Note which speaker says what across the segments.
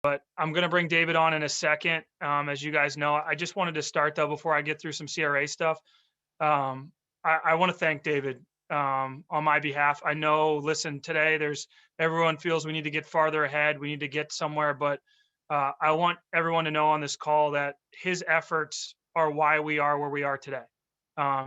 Speaker 1: But I'm going to bring David on in a second. As you guys know, I just wanted to start though before I get through some CRA stuff. I want to thank David on my behalf. I know, listen, today everyone feels we need to get farther ahead. We need to get somewhere, but I want everyone to know on this call that his efforts are why we are where we are today.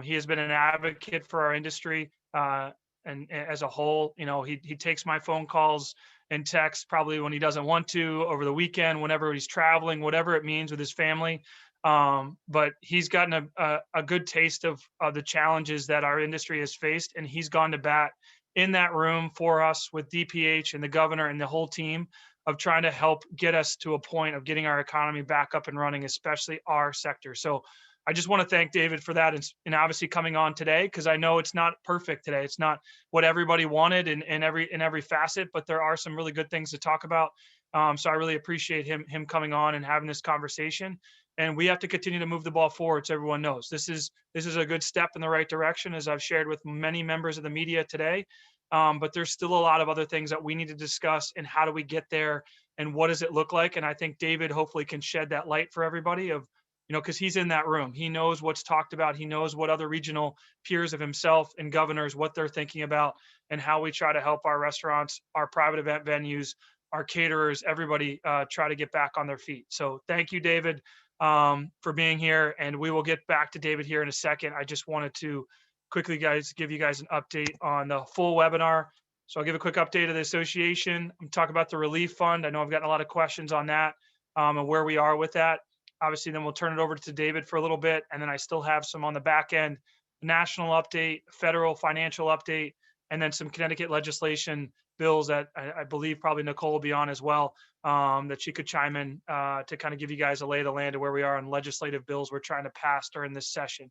Speaker 1: He has been an advocate for our industry and as a whole. He takes my phone calls and texts probably when he doesn't want to over the weekend, whenever he's traveling, whatever it means with his family. But he's gotten a good taste of the challenges that our industry has faced, and he's gone to bat in that room for us with DPH and the governor and the whole team of trying to help get us to a point of getting our economy back up and running, especially our sector. So I just want to thank David for that, and obviously coming on today, because I know it's not perfect today. It's not what everybody wanted in every facet, but there are some really good things to talk about. So I really appreciate him coming on and having this conversation. And we have to continue to move the ball forward, so everyone knows this is a good step in the right direction, as I've shared with many members of the media today. But there's still a lot of other things that we need to discuss, and how do we get there, and what does it look like? And I think David hopefully can shed that light for everybody of, because he's in that room. He knows what's talked about. He knows what other regional peers of himself and governors, what they're thinking about, and how we try to help our restaurants, our private event venues, our caterers, everybody try to get back on their feet. So thank you, David, for being here. And we will get back to David here in a second. I just wanted to quickly, guys, give you guys an update on the full webinar. So I'll give a quick update of the association. I'm talking about the relief fund. I know I've gotten a lot of questions on that and where we are with that. Obviously, then we'll turn it over to David for a little bit. And then I still have some on the back end, national update, federal financial update, and then some Connecticut legislation bills that I believe probably Nicole will be on as well, that she could chime in to kind of give you guys a lay of the land of where we are on legislative bills we're trying to pass during this session.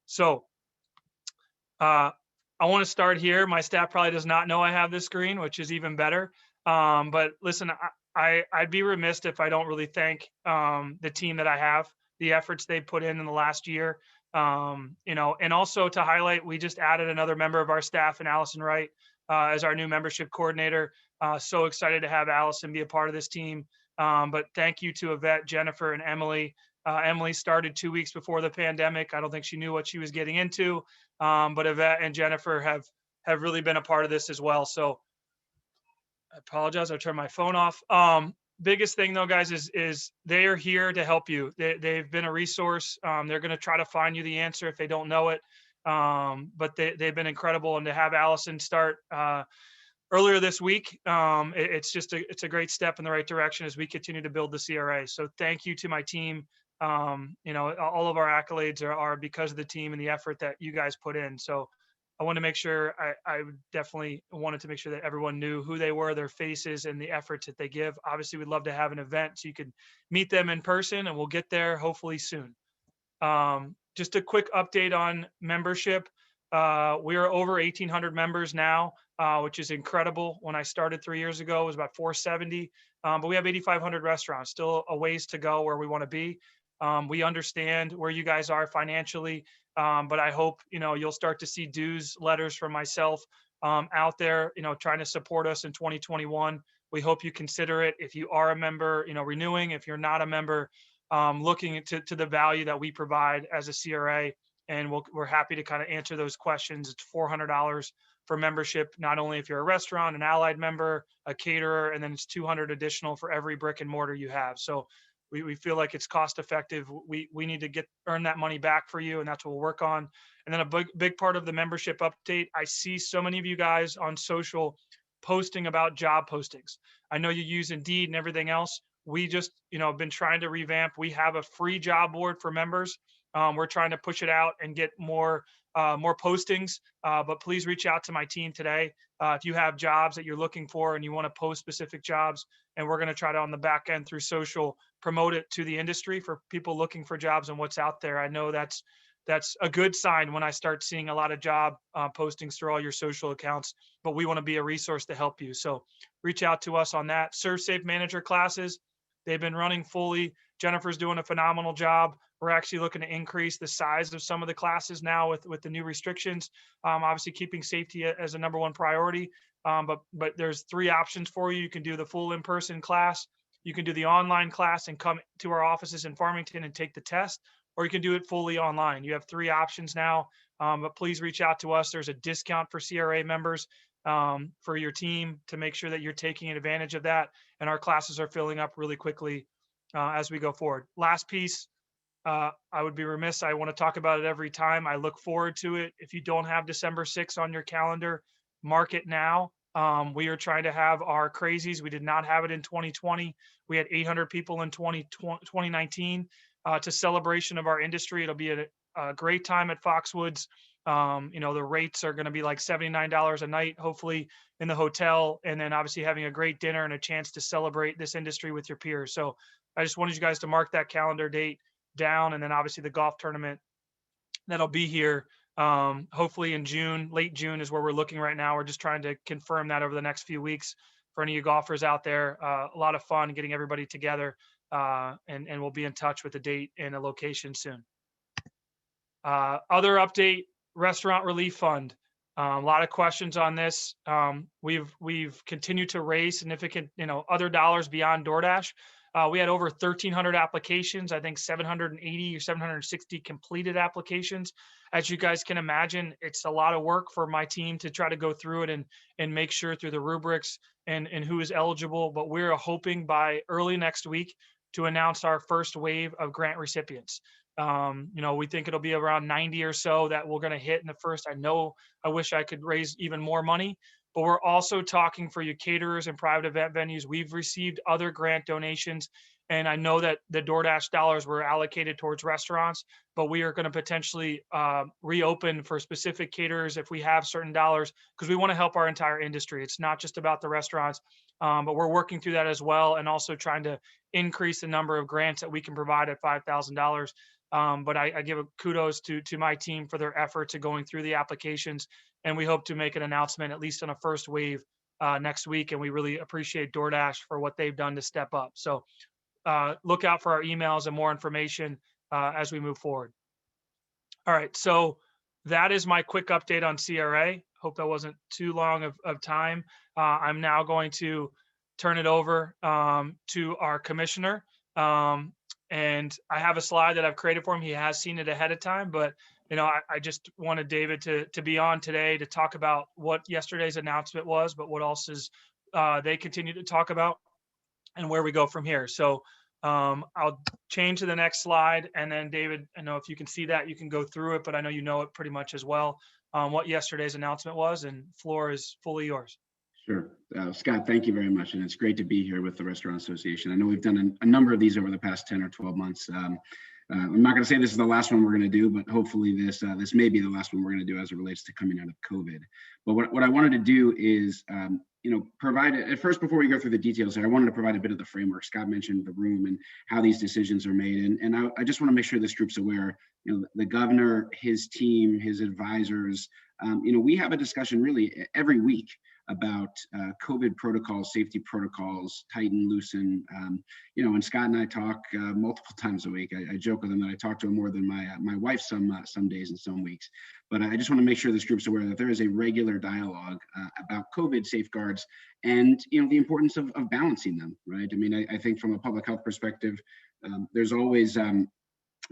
Speaker 1: So I want to start here. My staff probably does not know I have this screen, which is even better. But listen, I'd be remiss if I don't really thank the team that I have, the efforts they put in the last year. And also to highlight, we just added another member of our staff, and Allison Wright, as our new membership coordinator. So excited to have Allison be a part of this team. But thank you to Yvette, Jennifer, and Emily. Emily started 2 weeks before the pandemic. I don't think she knew what she was getting into, but Yvette and Jennifer have really been a part of this as well. So I apologize. I turned my phone off. Biggest thing though, guys, is they are here to help you. They've been a resource. They're going to try to find you the answer if they don't know it. But they've been incredible. And to have Allison start earlier this week, it's a great step in the right direction as we continue to build the CRA. So thank you to my team. All of our accolades are because of the team and the effort that you guys put in. So I want to make sure I definitely wanted to make sure that everyone knew who they were, their faces, and the efforts that they give. Obviously, we'd love to have an event so you could meet them in person, and we'll get there hopefully soon. Just a quick update on membership. We are over 1,800 members now, which is incredible. When I started 3 years ago, it was about 470, but we have 8,500 restaurants, still a ways to go where we want to be. We understand where you guys are financially, but I hope, you'll start to see dues letters from myself out there, trying to support us in 2021. We hope you consider it. If you are a member, renewing. If you're not a member, looking to the value that we provide as a CRA, and we're happy to kind of answer those questions. It's $400 for membership, not only if you're a restaurant, an allied member, a caterer, and then it's $200 additional for every brick and mortar you have. So we feel like it's cost effective. We need to earn that money back for you, and that's what we'll work on. And then a big part of the membership update, I see so many of you guys on social posting about job postings. I know you use Indeed and everything else. We just, have been trying to revamp. We have a free job board for members. We're trying to push it out and get more postings, but please reach out to my team today if you have jobs that you're looking for and you want to post specific jobs, and we're going to try to, on the back end through social, promote it to the industry for people looking for jobs and what's out there. I know that's a good sign when I start seeing a lot of job postings through all your social accounts, but we want to be a resource to help you. So reach out to us on that. ServSafe Manager classes, they've been running fully. Jennifer's doing a phenomenal job. We're actually looking to increase the size of some of the classes now with the new restrictions. Obviously, keeping safety as a number one priority. But there's 3 options for you. You can do the full in-person class. You can do the online class and come to our offices in Farmington and take the test, or you can do it fully online. You have 3 options now, but please reach out to us. There's a discount for CRA members for your team to make sure that you're taking advantage of that. And our classes are filling up really quickly as we go forward. Last piece, I would be remiss. I want to talk about it every time. I look forward to it. If you don't have December 6th on your calendar, mark it now. We are trying to have our crazies. We did not have it in 2020. We had 800 people in 2019. It's a celebration of our industry. It'll be a great time at Foxwoods. The rates are going to be like $79 a night, hopefully in the hotel, and then obviously having a great dinner and a chance to celebrate this industry with your peers. So I just wanted you guys to mark that calendar date down, and then obviously the golf tournament that'll be here hopefully in June. Late June is where we're looking right now. We're just trying to confirm that over the next few weeks for any of you golfers out there. A lot of fun getting everybody together, and we'll be in touch with a date and a location soon. Other update, Restaurant Relief Fund. A lot of questions on this. We've continued to raise significant, other dollars beyond DoorDash. We had over 1,300 applications, I think 780 or 760 completed applications. As you guys can imagine, it's a lot of work for my team to try to go through it and make sure through the rubrics and who is eligible. But we're hoping by early next week to announce our first wave of grant recipients. We think it'll be around 90 or so that we're going to hit in the first. I wish I could raise even more money, but we're also talking for you caterers and private event venues. We've received other grant donations, and I know that the DoorDash dollars were allocated towards restaurants, but we are going to potentially reopen for specific caterers if we have certain dollars, because we want to help our entire industry. It's not just about the restaurants, but we're working through that as well, and also trying to increase the number of grants that we can provide at $5,000. But I give a kudos to my team for their efforts of going through the applications, and we hope to make an announcement at least on a first wave next week. And we really appreciate DoorDash for what they've done to step up. So look out for our emails and more information as we move forward. All right, so that is my quick update on CRA. Hope that wasn't too long of time. I'm now going to turn it over to our commissioner. And I have a slide that I've created for him. He has seen it ahead of time, but I just wanted David to be on today to talk about what yesterday's announcement was, but what else is they continue to talk about and where we go from here. So I'll change to the next slide, and then David, I know if you can see that, you can go through it, but I know you know it pretty much as well, what yesterday's announcement was, and floor is fully yours.
Speaker 2: Sure. Scott, thank you very much. And it's great to be here with the Restaurant Association. I know we've done a number of these over the past 10 or 12 months. I'm not going to say this is the last one we're going to do, but hopefully this may be the last one we're going to do as it relates to coming out of COVID. But what I wanted to do is, provide at first, before we go through the details here, I wanted to provide a bit of the framework. Scott mentioned the room and how these decisions are made. And I just want to make sure this group's aware, the governor, his team, his advisors, we have a discussion really every week about COVID protocols, safety protocols, tighten, loosen. And Scott and I talk multiple times a week. I joke with him that I talk to him more than my wife some days and some weeks. But I just want to make sure this group's aware that there is a regular dialogue about COVID safeguards and the importance of balancing them, right? I mean, I think from a public health perspective, there's always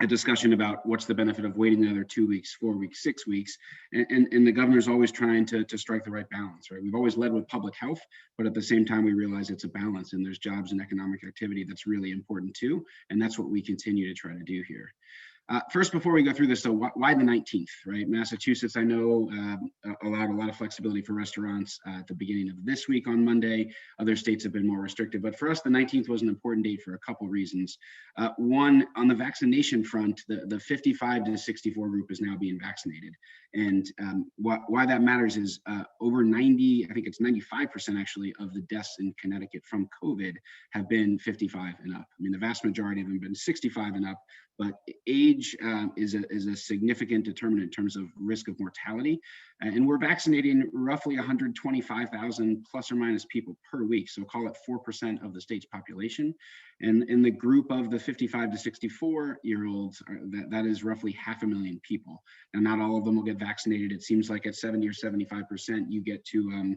Speaker 2: a discussion about what's the benefit of waiting another 2 weeks, 4 weeks, 6 weeks. And the governor's always trying to strike the right balance, right? We've always led with public health, but at the same time, we realize it's a balance and there's jobs and economic activity that's really important too. And that's what we continue to try to do here. First, before we go through this, so why the 19th, right? Massachusetts, I know, allowed a lot of flexibility for restaurants at the beginning of this week on Monday. Other states have been more restrictive, but for us, the 19th was an important date for a couple reasons. One, on the vaccination front, the 55 to 64 group is now being vaccinated. And why that matters is over 90, I think it's 95% actually of the deaths in Connecticut from COVID have been 55 and up. I mean, the vast majority of them have been 65 and up, but age is a significant determinant in terms of risk of mortality. And we're vaccinating roughly 125,000 plus or minus people per week. So call it 4% of the state's population. And in the group of the 55 to 64-year-olds, that is roughly 500,000 people. Now, not all of them will get vaccinated. It seems like at 70 or 75%, you get to,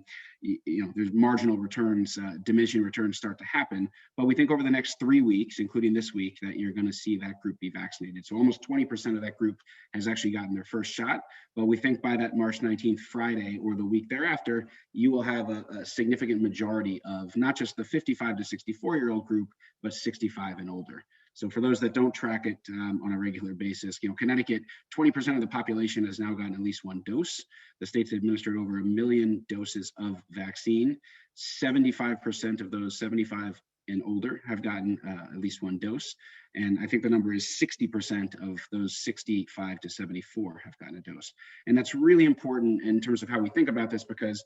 Speaker 2: there's marginal returns, diminishing returns start to happen. But we think over the next 3 weeks, including this week, that you're going to see that group be vaccinated. So almost 20% of that group has actually gotten their first shot. But we think by that March 19th Friday or the week thereafter, you will have a significant majority of not just the 55 to 64-year-old group, but 65 and older. So for those that don't track it on a regular basis, Connecticut, 20% of the population has now gotten at least one dose. The state's administered over 1 million doses of vaccine. 75% of those 75 and older have gotten at least one dose. And I think the number is 60% of those 65 to 74 have gotten a dose. And that's really important in terms of how we think about this, because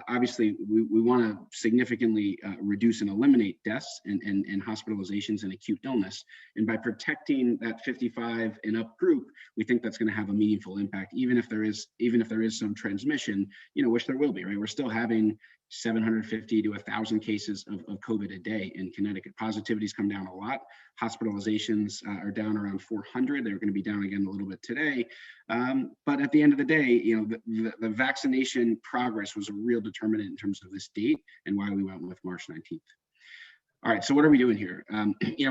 Speaker 2: obviously we want to significantly reduce and eliminate deaths and hospitalizations and acute illness. And by protecting that 55 and up group, we think that's going to have a meaningful impact, even if there is some transmission, which there will be, right? We're still having 750 to 1,000 cases of COVID a day in Connecticut. Positivities come down a lot. Hospitalizations are down around 400. They're going to be down again a little bit today. But at the end of the day, the vaccination progress was a real determinant in terms of this date and why we went with March 19th. All right, so what are we doing here?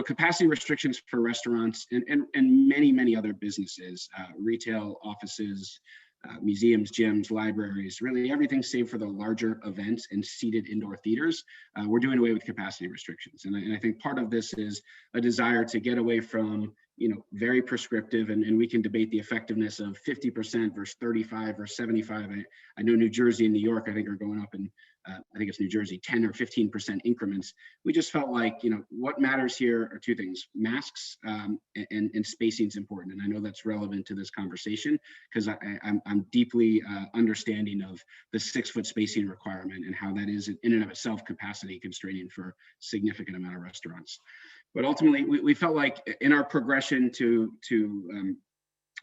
Speaker 2: Capacity restrictions for restaurants and many, many other businesses, retail, offices, museums, gyms, libraries, really everything save for the larger events and seated indoor theaters. We're doing away with capacity restrictions. And I think part of this is a desire to get away from, very prescriptive, and we can debate the effectiveness of 50% versus 35 or 75. I know New Jersey and New York, I think, are going up in, I think it's New Jersey, 10 or 15% increments. We just felt like, what matters here are two things: masks and spacing is important. And I know that's relevant to this conversation because I'm deeply understanding of the 6-foot spacing requirement and how that is in and of itself capacity constraining for a significant amount of restaurants. But ultimately, we felt like in our progression to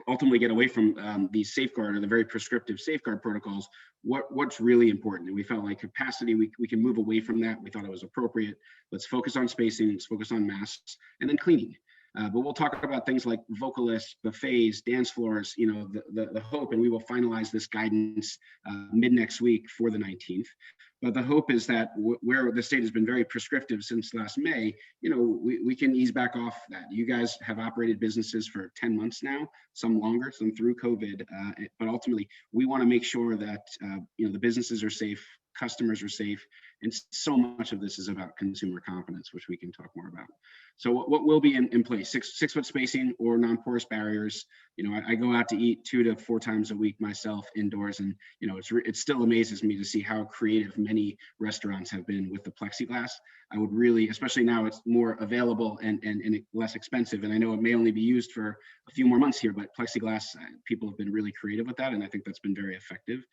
Speaker 2: ultimately get away from these safeguard or the very prescriptive safeguard protocols, what's really important. And we felt like capacity, we can move away from that. We thought it was appropriate. Let's focus on spacing, let's focus on masks, and then cleaning. But we'll talk about things like vocalists, buffets, dance floors, the hope, and we will finalize this guidance mid next week for the 19th. But the hope is that where the state has been very prescriptive since last May, we can ease back off that. You guys have operated businesses for 10 months now, some longer, some through COVID. But ultimately, we want to make sure that the businesses are safe, customers are safe, and so much of this is about consumer confidence, which we can talk more about. So what will be in place? 6-foot spacing or non-porous barriers. I go out to eat 2 to 4 times a week myself indoors, and it still amazes me to see how creative many restaurants have been with the plexiglass. I would really, especially now it's more available and less expensive, and I know it may only be used for a few more months here, but plexiglass, people have been really creative with that, and I think that's been very effective.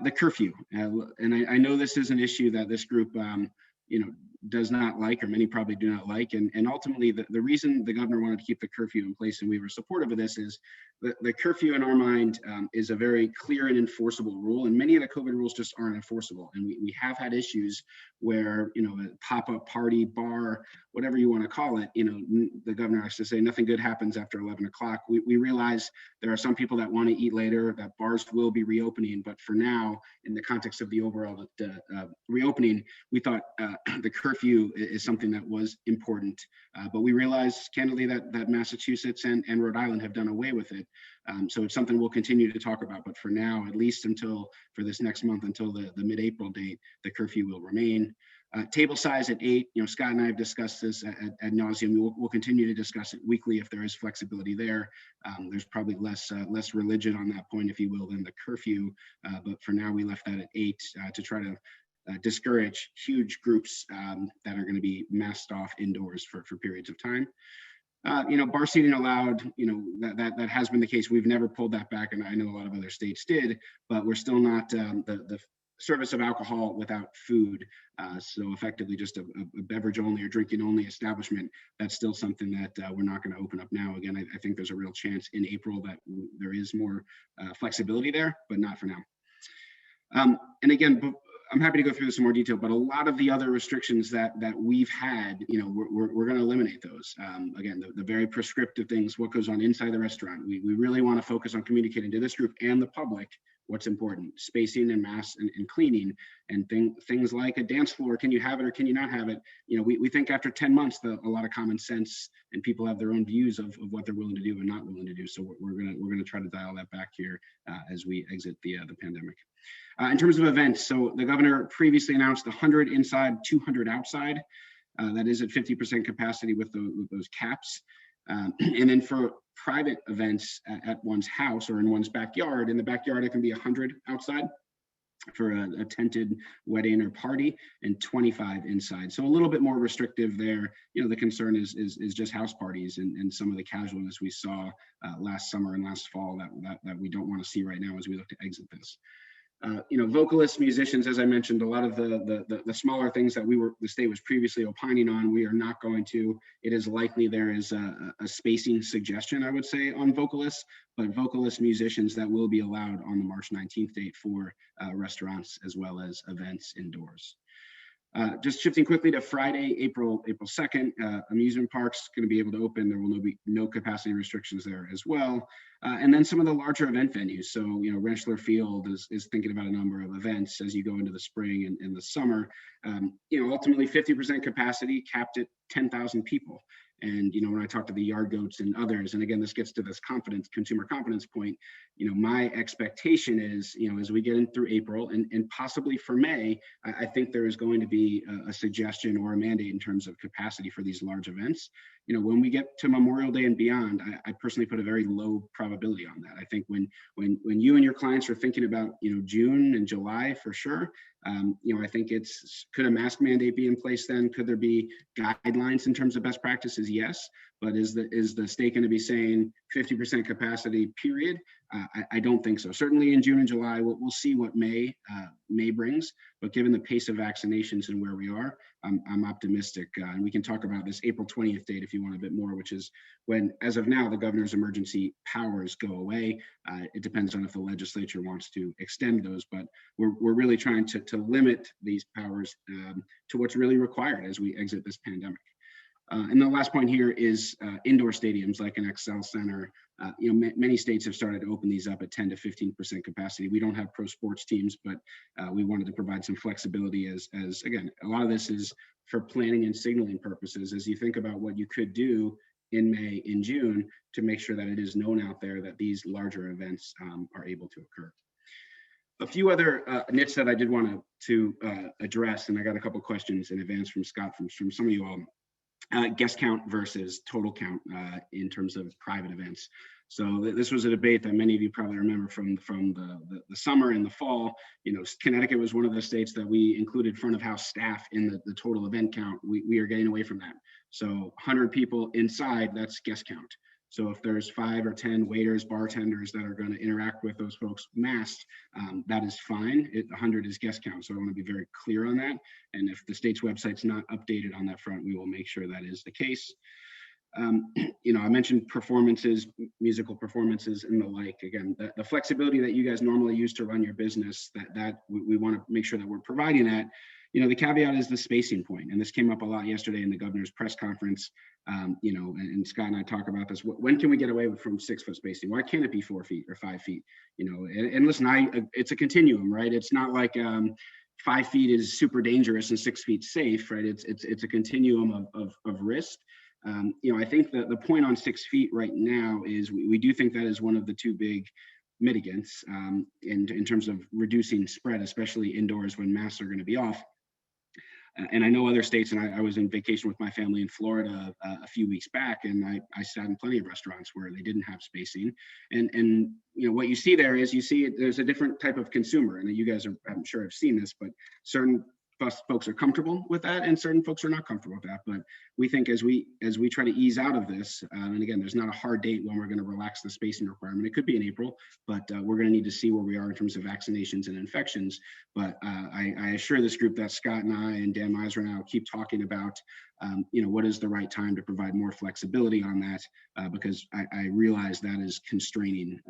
Speaker 2: The curfew, and I know this is an issue that this group, does not like, or many probably do not like, and ultimately the reason the governor wanted to keep the curfew in place and we were supportive of this is the curfew in our mind is a very clear and enforceable rule, and many of the COVID rules just aren't enforceable. And we have had issues where, a pop-up party, bar, whatever you want to call it, the governor has to say nothing good happens after 11 o'clock. We realize there are some people that want to eat later, that bars will be reopening, but for now, in the context of the overall reopening, we thought the curfew is something that was important. But we realize candidly that Massachusetts and Rhode Island have done away with it. So it's something we'll continue to talk about, but for now, at least for this next month, until the mid-April date, the curfew will remain. Table size at 8, Scott and I have discussed this ad nauseum. We'll continue to discuss it weekly if there is flexibility there. There's probably less religion on that point, if you will, than the curfew. But for now, we left that at 8 to try to discourage huge groups that are going to be masked off indoors for periods of time. Bar seating allowed, that has been the case. We've never pulled that back, and I know a lot of other states did, but we're still not the service of alcohol without food. So effectively just a beverage only or drinking only establishment. That's still something that we're not going to open up now. Again, I think there's a real chance in April that there is more flexibility there, but not for now. And again, I'm happy to go through this in more detail, but a lot of the other restrictions that we've had, we're going to eliminate those. Again, the very prescriptive things, what goes on inside the restaurant. We really want to focus on communicating to this group and the public what's important: spacing and masks and cleaning, and things like a dance floor. Can you have it or can you not have it? We think after 10 months, a lot of common sense and people have their own views of what they're willing to do and not willing to do. So we're gonna try to dial that back here as we exit the pandemic. In terms of events, so the governor previously announced 100 inside, 200 outside. That is at 50% capacity with those caps. And then for private events at one's house or in one's backyard, in the backyard, it can be 100 outside for a tented wedding or party, and 25 inside. So a little bit more restrictive there. The concern is just house parties and some of the casualness we saw last summer and last fall that we don't want to see right now as we look to exit this. Vocalists, musicians, as I mentioned, a lot of the smaller things that the state was previously opining on, we are not going to. It is likely there is a spacing suggestion, I would say, on vocalists, but vocalists, musicians, that will be allowed on the March 19th date for restaurants as well as events indoors. Just shifting quickly to Friday, April 2nd, amusement parks going to be able to open. There will be no capacity restrictions there as well. And then some of the larger event venues. So, Rentschler Field is thinking about a number of events as you go into the spring and the summer. Ultimately 50% capacity, capped at 10,000 people. And, when I talk to the Yard Goats and others, and again, this gets to this consumer confidence point, my expectation is, as we get in through April and possibly for May, I think there is going to be a suggestion or a mandate in terms of capacity for these large events. When we get to Memorial Day and beyond, I personally put a very low probability on that. I think when you and your clients are thinking about, June and July for sure, I think could a mask mandate be in place then? Could there be guidelines in terms of best practices? Yes, but is the state going to be saying 50% capacity period? I don't think so. Certainly in June and July, we'll see what May brings, but given the pace of vaccinations and where we are, I'm optimistic. And we can talk about this April 20th date if you want a bit more, which is when, as of now, the governor's emergency powers go away. It depends on if the legislature wants to extend those, but we're really trying to limit these powers to what's really required as we exit this pandemic. And the last point here is indoor stadiums like an Excel Center. Many states have started to open these up at 10 to 15% capacity. We don't have pro sports teams, but we wanted to provide some flexibility as again, a lot of this is for planning and signaling purposes as you think about what you could do in May, in June, to make sure that it is known out there that these larger events are able to occur. A few other nits that I did want to address, and I got a couple questions in advance from Scott, from some of you all. Guest count versus total count in terms of private events. So this was a debate that many of you probably remember from the summer and the fall. Connecticut was one of the states that we included front of house staff in the total event count. We are getting away from that. So 100 people inside, that's guest count. So if there's 5 or 10 waiters, bartenders that are going to interact with those folks masked, that is fine. 100 is guest count. So I want to be very clear on that. And if the state's website's not updated on that front, we will make sure that is the case. I mentioned performances, musical performances and the like. Again, the flexibility that you guys normally use to run your business, that we want to make sure that we're providing that. The caveat is the spacing point, and this came up a lot yesterday in the governor's press conference. And Scott and I talk about this. When can we get away from 6 foot spacing? Why can't it be 4 feet or 5 feet? And listen, it's a continuum, right? It's not like 5 feet is super dangerous and 6 feet safe, right? It's a continuum of risk. I think the point on 6 feet right now is we do think that is one of the 2 big mitigants in terms of reducing spread, especially indoors when masks are going to be off. And I know other states, and I was in vacation with my family in Florida a few weeks back, and I sat in plenty of restaurants where they didn't have spacing. And what you see there is there's a different type of consumer, and you guys I'm sure have seen this, but certain folks are comfortable with that and certain folks are not comfortable with that. But we think as we try to ease out of this, and again, there's not a hard date when we're going to relax the spacing requirement. It could be in April, but we're going to need to see where we are in terms of vaccinations and infections. But I assure this group that Scott and I and Dan Meisner now keep talking about what is the right time to provide more flexibility on that, because I realize that is constraining,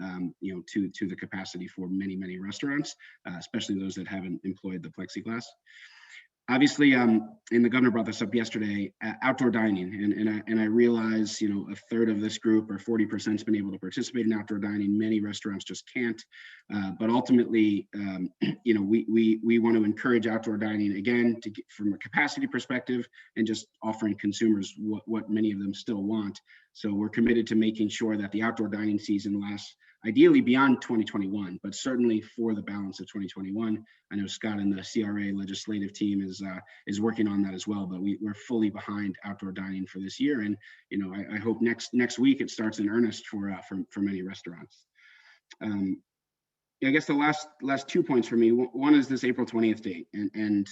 Speaker 2: to the capacity for many restaurants, especially those that haven't employed the plexiglass. Obviously, and the governor brought this up yesterday, outdoor dining, and I realize, a third of this group, or 40%, has been able to participate in outdoor dining. Many restaurants just can't. But ultimately, we want to encourage outdoor dining again, from a capacity perspective, and just offering consumers what many of them still want. So we're committed to making sure that the outdoor dining season lasts ideally beyond 2021, but certainly for the balance of 2021. I know Scott and the CRA legislative team is working on that as well, but we're fully behind outdoor dining for this year. And, I hope next week it starts in earnest for many restaurants. I guess the last 2 points for me, one is this April 20th date. And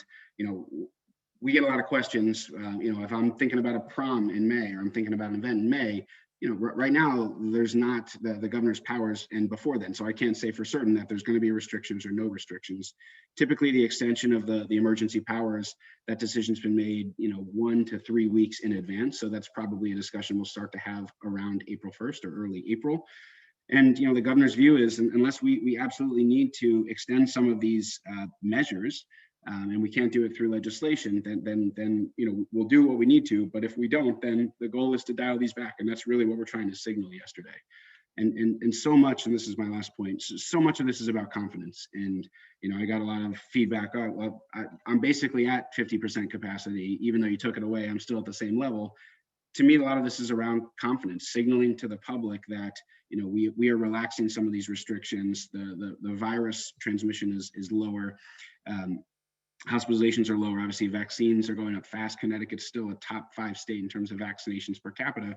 Speaker 2: we get a lot of questions, if I'm thinking about a prom in May, or I'm thinking about an event in May, right now there's not the governor's powers, and before then, so I can't say for certain that there's going to be restrictions or no restrictions. Typically, the extension of the emergency powers, that decision's been made, 1 to 3 weeks in advance. So that's probably a discussion we'll start to have around April 1st or early April. And the governor's view is, unless we absolutely need to extend some of these measures, and we can't do it through legislation, then we'll do what we need to. But if we don't, then the goal is to dial these back, and that's really what we're trying to signal yesterday. And so much, and this is my last point, so much of this is about confidence. And I got a lot of feedback. Oh, well, I'm basically at 50% capacity, even though you took it away, I'm still at the same level. To me, a lot of this is around confidence, signaling to the public that we are relaxing some of these restrictions. The virus transmission is lower. Hospitalizations are lower. Obviously, vaccines are going up fast. Connecticut's still a top 5 state in terms of vaccinations per capita.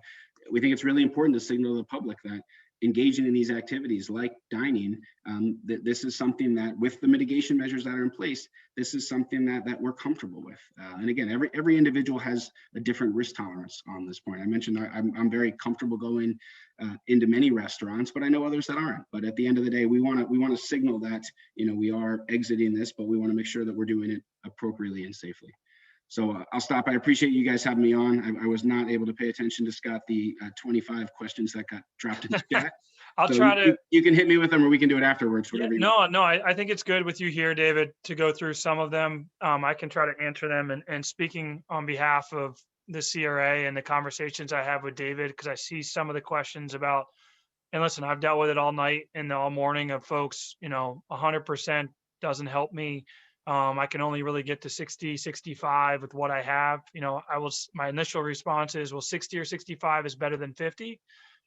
Speaker 2: We think it's really important to signal to the public that engaging in these activities like dining, that this is something that, with the mitigation measures that are in place, this is something that we're comfortable with. And again, every individual has a different risk tolerance on this point. I mentioned I'm very comfortable going into many restaurants, but I know others that aren't. But at the end of the day, we want to signal that we are exiting this, but we want to make sure that we're doing it appropriately and safely. So I'll stop. I appreciate you guys having me on. I was not able to pay attention to, Scott, the 25 questions that got dropped in the chat.
Speaker 1: I'll try to.
Speaker 2: You can hit me with them, or we can do it afterwards. Whatever.
Speaker 1: Yeah, no, I think it's good with you here, David, to go through some of them. I can try to answer them. And speaking on behalf of the CRA and the conversations I have with David, because I see some of the questions about, and listen, I've dealt with it all night and all morning of folks, 100% doesn't help me. I can only really get to 60, 65 with what I have. My initial response is, well, 60 or 65 is better than 50.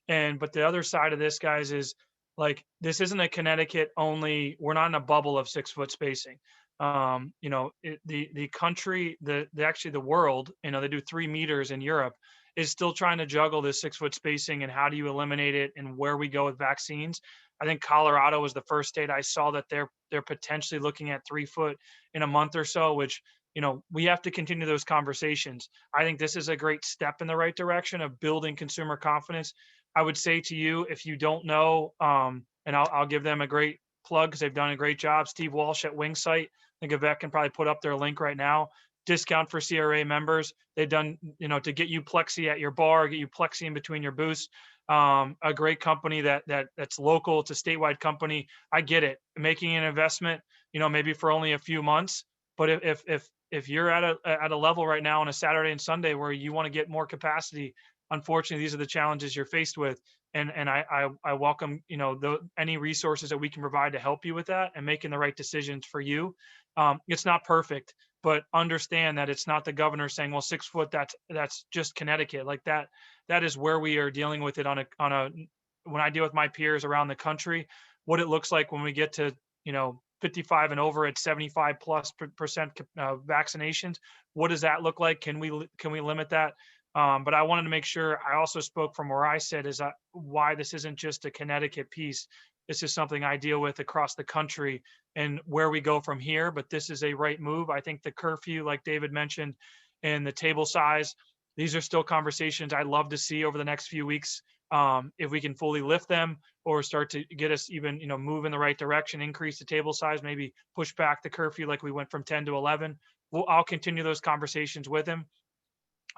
Speaker 1: But the other side of this, guys, is like, this isn't a Connecticut only, we're not in a bubble of 6-foot spacing. The country, actually the world, they do 3 meters in Europe, is still trying to juggle this 6-foot spacing, and how do you eliminate it, and where we go with vaccines. I think Colorado was the first state I saw that they're potentially looking at 3 foot in a month or so, which, we have to continue those conversations. I think this is a great step in the right direction of building consumer confidence. I would say to you, if you don't know, and I'll give them a great plug because they've done a great job, Steve Walsh at Wingsight. I think Yvette can probably put up their link right now. Discount for CRA members. They've done, to get you plexi at your bar, get you plexi in between your booths. A great company that's local. It's a statewide company. I get it. Making an investment, maybe for only a few months, but if you're at a level right now on a Saturday and Sunday where you want to get more capacity, unfortunately, these are the challenges you're faced with. And I welcome, any resources that we can provide to help you with that and making the right decisions for you. It's not perfect, but understand that it's not the governor saying, well, 6 foot, that's just Connecticut. Like that is where we are dealing with it when I deal with my peers around the country, what it looks like when we get to, 55 and over at 75+% vaccinations. What does that look like? Can we limit that? But I wanted to make sure I also spoke from where I said is why this isn't just a Connecticut piece. This is something I deal with across the country and where we go from here. But this is a right move. I think the curfew, like David mentioned, and the table size, these are still conversations I'd love to see over the next few weeks. If we can fully lift them or start to get us even, move in the right direction, increase the table size, maybe push back the curfew like we went from 10 to 11. I'll continue those conversations with him.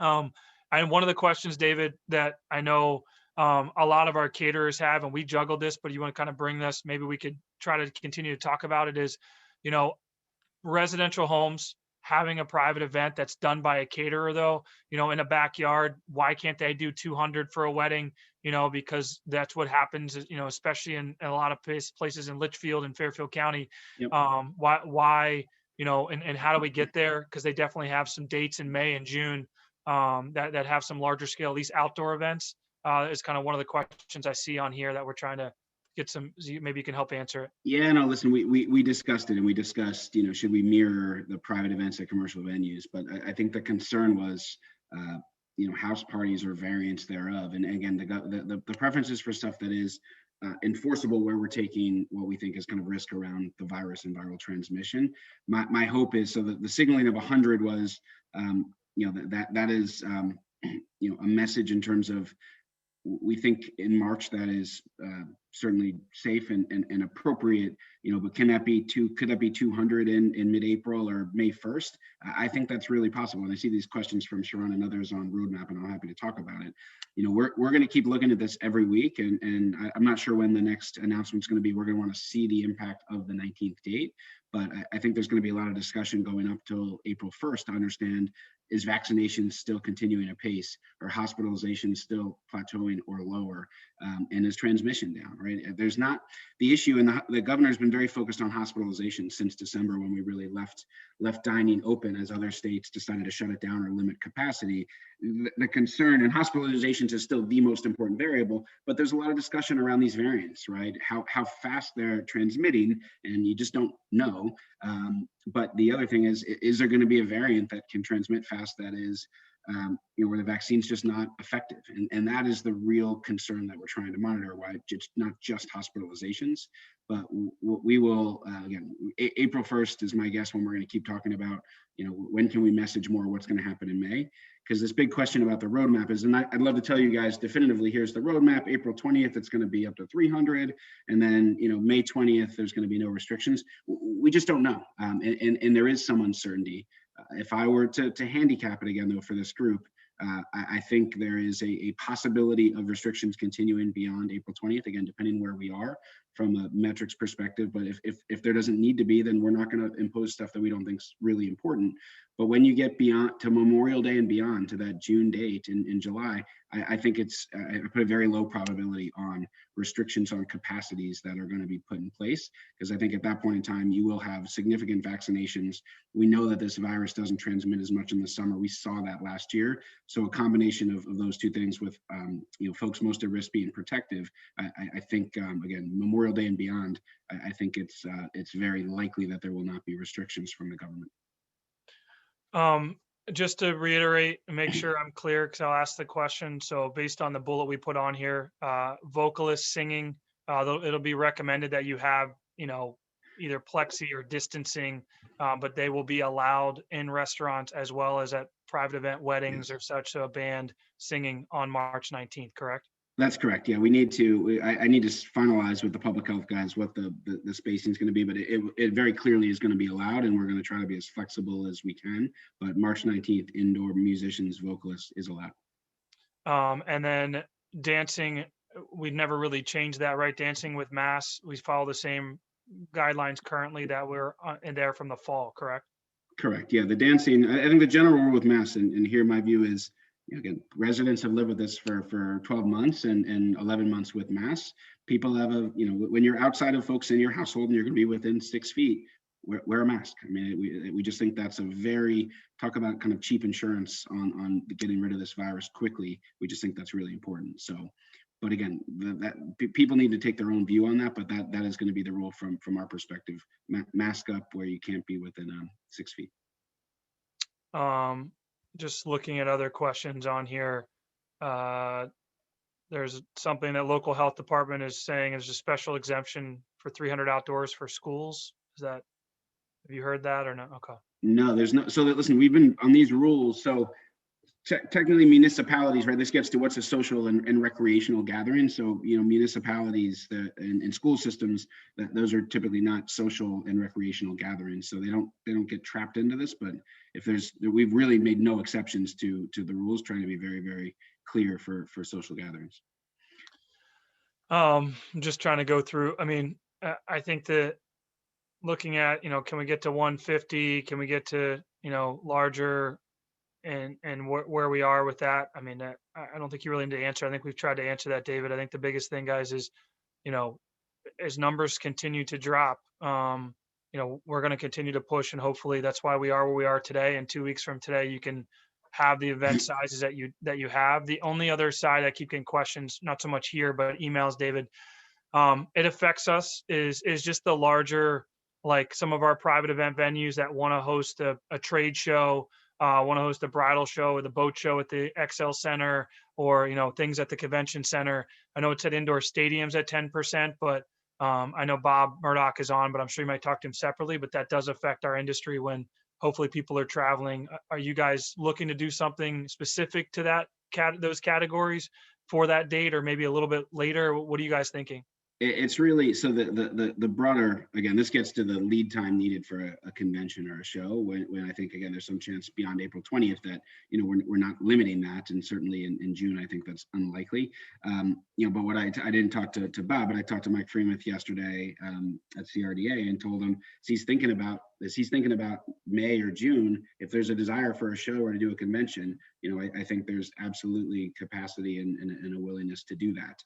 Speaker 1: And one of the questions, David, that I know a lot of our caterers have, and we juggled this, but you want to kind of bring this, maybe we could try to continue to talk about it is, you know, residential homes having a private event that's done by a caterer though, in a backyard, why can't they do 200 for a wedding? Because that's what happens, especially in a lot of places in Litchfield and Fairfield County.
Speaker 2: Yep.
Speaker 1: Why, and how do we get there? Because they definitely have some dates in May and June that have some larger scale, at least outdoor events. Is kind of one of the questions I see on here that we're trying to get some, maybe you can help answer it.
Speaker 2: Yeah, no, listen, we discussed it, and we discussed, should we mirror the private events at commercial venues? But I think the concern was, house parties or variants thereof. And again, the preferences for stuff that is enforceable, where we're taking what we think is kind of risk around the virus and viral transmission. My hope is, so that the signaling of 100 was, that is, a message in terms of, we think in March that is certainly safe and appropriate, but could that be 200 in mid-April or May 1st? I think that's really possible. And I see these questions from Sharon and others on roadmap, and I'm happy to talk about it. We're going to keep looking at this every week, and I'm not sure when the next announcement's going to be. We're going to want to see the impact of the 19th date, but I think there's going to be a lot of discussion going up till April 1st to understand, is vaccination still continuing apace, or hospitalization still plateauing or lower, and is transmission down, right? There's not the issue, and the governor's been very focused on hospitalization since December, when we really left dining open as other states decided to shut it down or limit capacity. The concern, and hospitalizations is still the most important variable, but there's a lot of discussion around these variants, right? How fast they're transmitting, and you just don't know. But the other thing is there going to be a variant that can transmit fast that is, where the vaccine's just not effective? And that is the real concern that we're trying to monitor, why it's not just hospitalizations, but we will, again, April 1st is my guess when we're going to keep talking about, when can we message more what's going to happen in May? Because this big question about the roadmap is, and I'd love to tell you guys definitively, here's the roadmap. April 20th, it's going to be up to 300. And then, May 20th, there's going to be no restrictions. We just don't know. And there is some uncertainty. If I were to handicap it again, though, for this group, I think there is a possibility of restrictions continuing beyond April 20th, again, depending where we are from a metrics perspective. But if there doesn't need to be, then we're not going to impose stuff that we don't think is really important. But when you get beyond to Memorial Day and beyond, to that June date in July, I think I put a very low probability on restrictions on capacities that are going to be put in place, because I think at that point in time, you will have significant vaccinations. We know that this virus doesn't transmit as much in the summer. We saw that last year. So a combination of those two things, with folks most at risk being protective, I think, again, Memorial Day and beyond, I think it's very likely that there will not be restrictions from the government.
Speaker 1: Just to reiterate and make sure I'm clear, because I'll ask the question. So based on the bullet we put on here, vocalists singing, it'll be recommended that you have, either plexi or distancing, but they will be allowed in restaurants as well as at private event weddings or such. So a band singing on March 19th, correct?
Speaker 2: That's correct. Yeah, we need to. I need to finalize with the public health guys what the spacing is going to be, but it very clearly is going to be allowed, and we're going to try to be as flexible as we can. But March 19th, indoor musicians, vocalists is allowed.
Speaker 1: And then dancing, we've never really changed that, right? Dancing with masks, we follow the same guidelines currently that we're in there from the fall, correct?
Speaker 2: Correct. Yeah, the dancing. I think the general rule with masks, and here my view is, again, residents have lived with this for 12 months and 11 months with masks. People have when you're outside of folks in your household and you're going to be within 6 feet, wear a mask. I mean, we just think that's talk about kind of cheap insurance on getting rid of this virus quickly. We just think that's really important. So, but again, people need to take their own view on that, but that is going to be the rule from our perspective. Mask up where you can't be within 6 feet.
Speaker 1: Just looking at other questions on here, there's something that local health department is saying is a special exemption for 300 outdoors for schools. Have you heard that or no? Okay.
Speaker 2: No, there's no. So listen, we've been on these rules. So technically municipalities, right? This gets to what's a social and recreational gathering. So, municipalities and school systems, those are typically not social and recreational gatherings. So they don't get trapped into this. But we've really made no exceptions to the rules, trying to be very, very clear for social gatherings.
Speaker 1: I'm just trying to go through. I mean, I think that looking at, can we get to 150? Can we get to, larger and where we are with that? I mean, I don't think you really need to answer. I think we've tried to answer that, David. I think the biggest thing, guys, is, you know, as numbers continue to drop, we're going to continue to push, and hopefully that's why we are where we are today. And 2 weeks from today, you can have the event sizes that you have. The only other side I keep getting questions, not so much here, but emails, David, it affects us is just the larger, like some of our private event venues that want to host a trade show, want to host a bridal show or the boat show at the XL Center, or things at the convention center. I know it's at indoor stadiums at 10%, but I know Bob Murdoch is on, but I'm sure you might talk to him separately. But that does affect our industry when hopefully people are traveling. Are you guys looking to do something specific to those categories for that date, or maybe a little bit later? What are you guys thinking?
Speaker 2: It's really, so the broader, again, this gets to the lead time needed for a convention or a show, when I think, again, there's some chance beyond April 20th that, we're not limiting that. And certainly in June, I think that's unlikely. But what I didn't talk to Bob, but I talked to Mike Freemuth yesterday at CRDA and told him, he's thinking about May or June, if there's a desire for a show or to do a convention, I think there's absolutely capacity and a willingness to do that.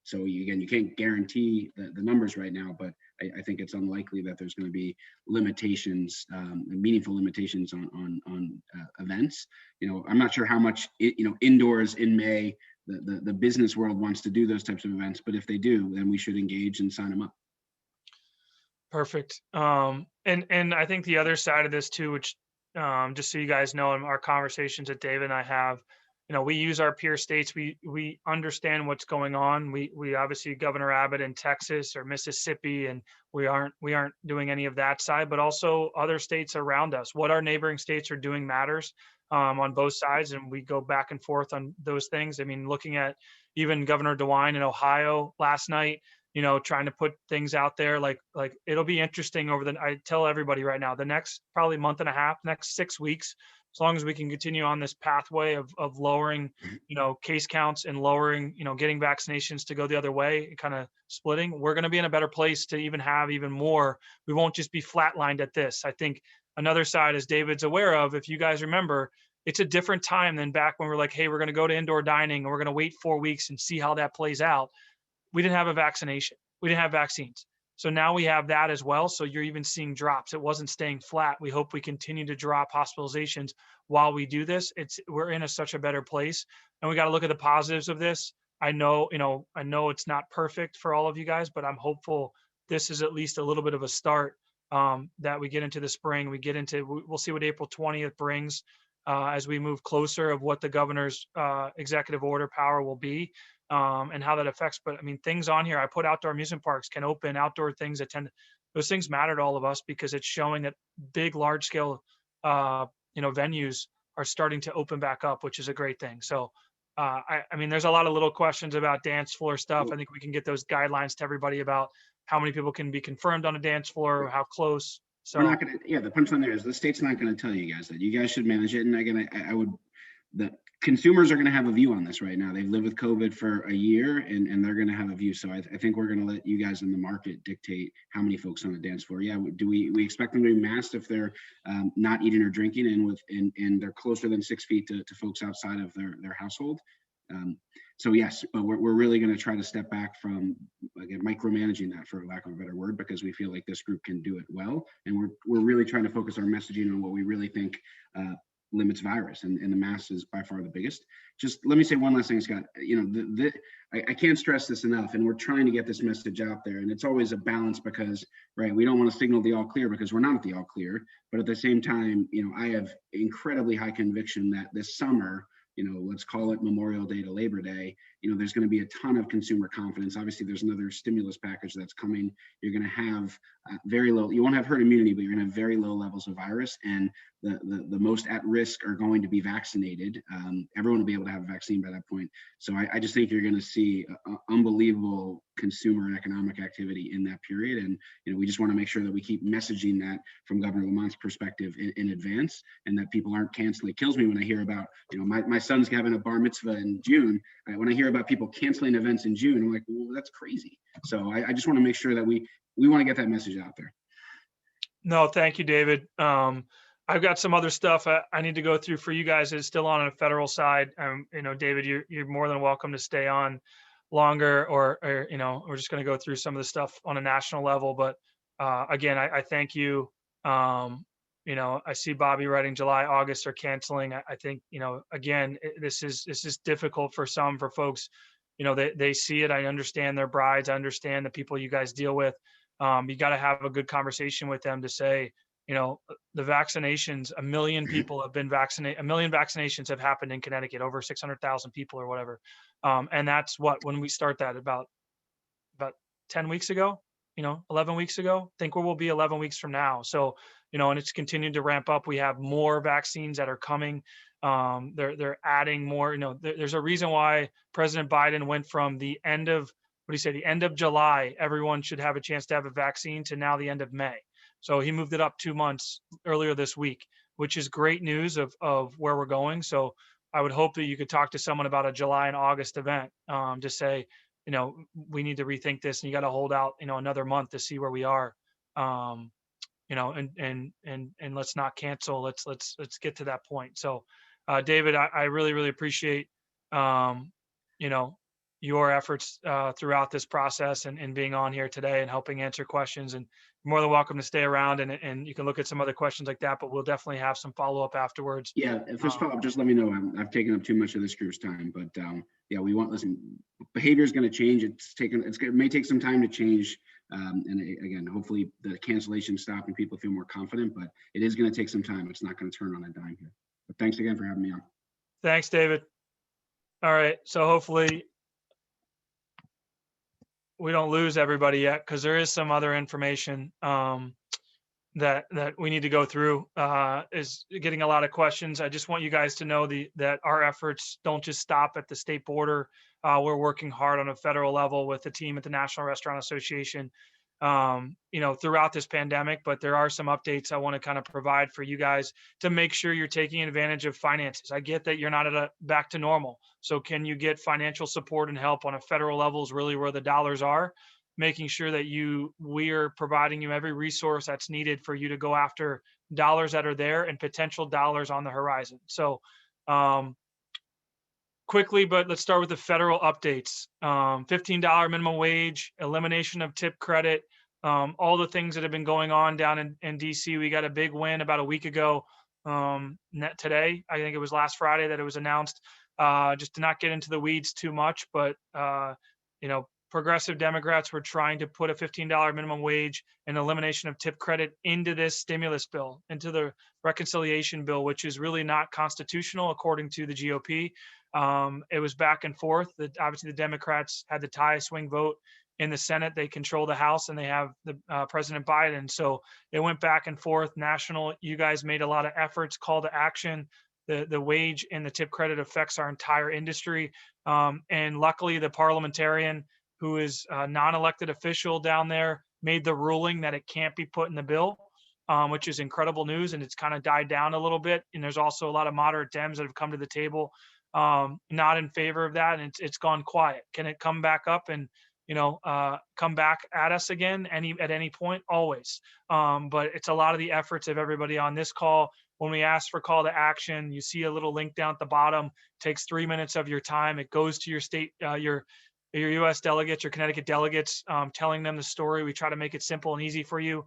Speaker 2: So again, you can't guarantee the numbers right now, but I think it's unlikely that there's going to be limitations, meaningful limitations on events. I'm not sure how much indoors in May the business world wants to do those types of events, but if they do, then we should engage and sign them up.
Speaker 1: Perfect. And I think the other side of this too, which just so you guys know, in our conversations that David and I have, we use our peer states. We understand what's going on. We obviously, Governor Abbott in Texas or Mississippi, and we aren't doing any of that side, but also other states around us. What our neighboring states are doing matters on both sides, and we go back and forth on those things. I mean, looking at even Governor DeWine in Ohio last night, trying to put things out there, like it'll be interesting I tell everybody right now, the next probably month and a half, next 6 weeks, as long as we can continue on this pathway of lowering, case counts and lowering, getting vaccinations to go the other way, kind of splitting, we're going to be in a better place to even have even more. We won't just be flatlined at this. I think another side, as David's aware of, if you guys remember, it's a different time than back when we're like, hey, we're going to go to indoor dining and we're going to wait 4 weeks and see how that plays out. We didn't have a vaccination. We didn't have vaccines. So now we have that as well. So you're even seeing drops. It wasn't staying flat. We hope we continue to drop hospitalizations while we do this. We're in such a better place, and we got to look at the positives of this. I know it's not perfect for all of you guys, but I'm hopeful this is at least a little bit of a start, that we get into the spring. We'll see what April 20th brings as we move closer of what the governor's executive order power will be. And how that affects. But I mean, things on here, I put outdoor amusement parks can open, outdoor things those things matter to all of us, because it's showing that big, large scale, venues are starting to open back up, which is a great thing. So, I mean, there's a lot of little questions about dance floor stuff. I think we can get those guidelines to everybody about how many people can be confirmed on a dance floor, how close. So
Speaker 2: we're not going to, the punchline there is the state's not going to tell you guys that. You guys should manage it. And again, the consumers are going to have a view on this right now. They've lived with COVID for a year, and they're going to have a view. So I think we're going to let you guys in the market dictate how many folks on the dance floor. Yeah, do we expect them to be masked if they're not eating or drinking and they're closer than 6 feet to folks outside of their household? So yes, but we're really going to try to step back from, again, micromanaging that, for lack of a better word, because we feel like this group can do it well, and we're really trying to focus our messaging on what we really think limits virus, and the mask is by far the biggest. Just let me say one last thing, Scott. I can't stress this enough, and we're trying to get this message out there, and it's always a balance, because we don't want to signal the all clear, because we're not at the all clear, but at the same time, I have incredibly high conviction that this summer, let's call it Memorial Day to Labor Day, there's going to be a ton of consumer confidence. Obviously, there's another stimulus package that's coming. You're going to have very low, you won't have herd immunity, but you're going to have very low levels of virus. And the most at risk are going to be vaccinated. Everyone will be able to have a vaccine by that point. So I just think you're going to see unbelievable consumer and economic activity in that period. And we just want to make sure that we keep messaging that from Governor Lamont's perspective in advance, and that people aren't canceling. It kills me when I hear about, my son's having a bar mitzvah in June. When I hear about people canceling events in June, I'm like, well, that's crazy. So I just want to make sure that we want to get that message out there.
Speaker 1: No, thank you, David. I've got some other stuff I need to go through for you guys. It's still on a federal side. David, you're more than welcome to stay on longer, or we're just going to go through some of the stuff on a national level. But again, I thank you. I see Bobby writing July, August are canceling. I think, again, this is difficult for folks. They see it. I understand their brides. I understand the people you guys deal with. You got to have a good conversation with them to say, the vaccinations, 1 million people have been vaccinated. 1 million vaccinations have happened in Connecticut, over 600,000 people or whatever. And that's when we start that about 10 weeks ago, 11 weeks ago, I think we'll be 11 weeks from now. So, and it's continued to ramp up. We have more vaccines that are coming. They're adding more, there's a reason why President Biden went from the end of, the end of July, everyone should have a chance to have a vaccine, to now the end of May. So he moved it up 2 months earlier this week, which is great news of where we're going. So I would hope that you could talk to someone about a July and August event, to say, we need to rethink this, and you got to hold out, another month to see where we are. And let's not cancel. Let's get to that point. So, David, I really, really appreciate, your efforts throughout this process, and being on here today and helping answer questions. And you're more than welcome to stay around, and you can look at some other questions like that, but we'll definitely have some follow-up afterwards.
Speaker 2: Yeah, if there's follow-up, just let me know. I've taken up too much of this group's time, but yeah, behavior is going to change. It may take some time to change. And again, hopefully the cancellations stop and people feel more confident, but it is going to take some time. It's not going to turn on a dime here. But thanks again for having me on.
Speaker 1: Thanks, David. All right, so hopefully we don't lose everybody yet, because there is some other information that we need to go through. Is getting a lot of questions. I just want you guys to know that our efforts don't just stop at the state border. We're working hard on a federal level with the team at the National Restaurant Association, throughout this pandemic. But there are some updates I want to kind of provide for you guys to make sure you're taking advantage of finances. I get that you're not back to normal. So can you get financial support and help on a federal level is really where the dollars are, making sure that we're providing you every resource that's needed for you to go after dollars that are there and potential dollars on the horizon. So, quickly, but let's start with the federal updates. $15 minimum wage, elimination of tip credit, all the things that have been going on down in DC. We got a big win about a week ago. Today, I think it was last Friday that it was announced. Just to not get into the weeds too much, but progressive Democrats were trying to put a $15 minimum wage and elimination of tip credit into this stimulus bill, into the reconciliation bill, which is really not constitutional according to the GOP. It was back and forth. Obviously, the Democrats had the tie swing vote in the Senate. They control the House, and they have the President Biden. So it went back and forth. National, you guys made a lot of efforts, call to action. The wage and the tip credit affects our entire industry. And luckily, the parliamentarian, who is a non-elected official down there, made the ruling that it can't be put in the bill, which is incredible news. And it's kind of died down a little bit. And there's also a lot of moderate Dems that have come to the table, not in favor of that. And it's gone quiet. Can it come back up and come back at us again at any point? Always. But it's a lot of the efforts of everybody on this call. When we ask for call to action, you see a little link down at the bottom. It takes 3 minutes of your time. It goes to your state, your U.S. delegates, your Connecticut delegates, telling them the story. We try to make it simple and easy for you.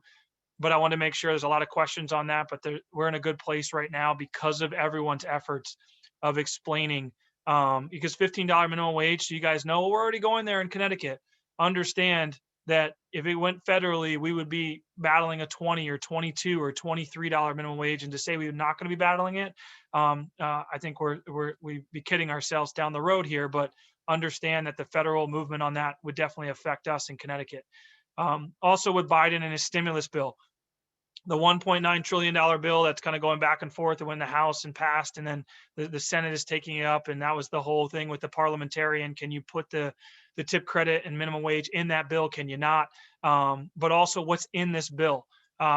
Speaker 1: But I want to make sure there's a lot of questions on that. But we're in a good place right now because of everyone's efforts of explaining. Because $15 minimum wage, so you guys know we're already going there in Connecticut. Understand that if it went federally, we would be battling a $20 or $22 or $23 minimum wage. And to say we're not going to be battling it, I think we'd be kidding ourselves down the road here. But understand that the federal movement on that would definitely affect us in Connecticut. Also with Biden and his stimulus bill, the $1.9 trillion bill that's kind of going back and forth, and when the House and passed, and then the Senate is taking it up. And that was the whole thing with the parliamentarian. Can you put the tip credit and minimum wage in that bill? Can you not? But also what's in this bill.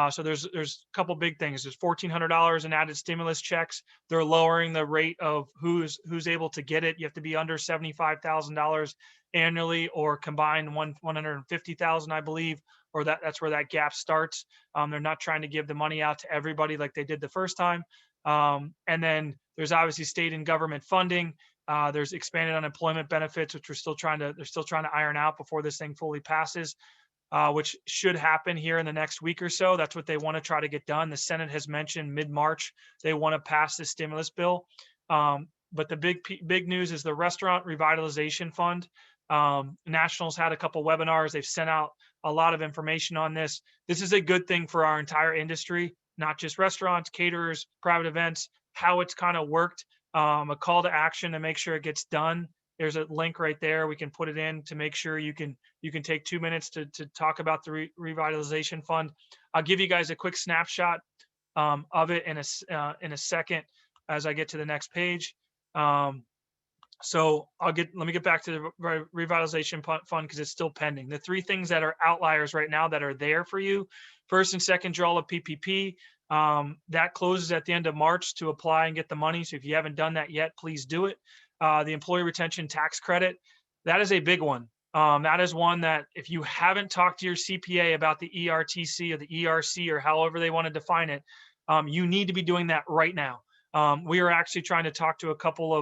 Speaker 1: So there's a couple big things. There's $1,400 in added stimulus checks. They're lowering the rate of who's able to get it. You have to be under $75,000 annually, or combined 150,000, I believe, or that's where that gap starts. They're not trying to give the money out to everybody like they did the first time. And then there's obviously state and government funding. There's expanded unemployment benefits, which they're still trying to iron out before this thing fully passes, which should happen here in the next week or so. That's what they want to try to get done. The Senate has mentioned mid-March they want to pass this stimulus bill. But the big news is the Restaurant Revitalization Fund. Nationals had a couple webinars. They've sent out a lot of information on this. This is a good thing for our entire industry, not just restaurants, caterers, private events, how it's kind of worked. A call to action to make sure it gets done. There's a link right there. We can put it in to make sure you can take 2 minutes to talk about the Revitalization Fund. I'll give you guys a quick snapshot of it in a second as I get to the next page. So let me get back to the Revitalization Fund because it's still pending. The three things that are outliers right now that are there for you: first and second draw of PPP. That closes at the end of March to apply and get the money. So if you haven't done that yet, please do it. The Employee Retention Tax Credit, that is a big one. That is one that if you haven't talked to your CPA about the ERTC or the ERC or however they want to define it, you need to be doing that right now. We are actually trying to talk to a couple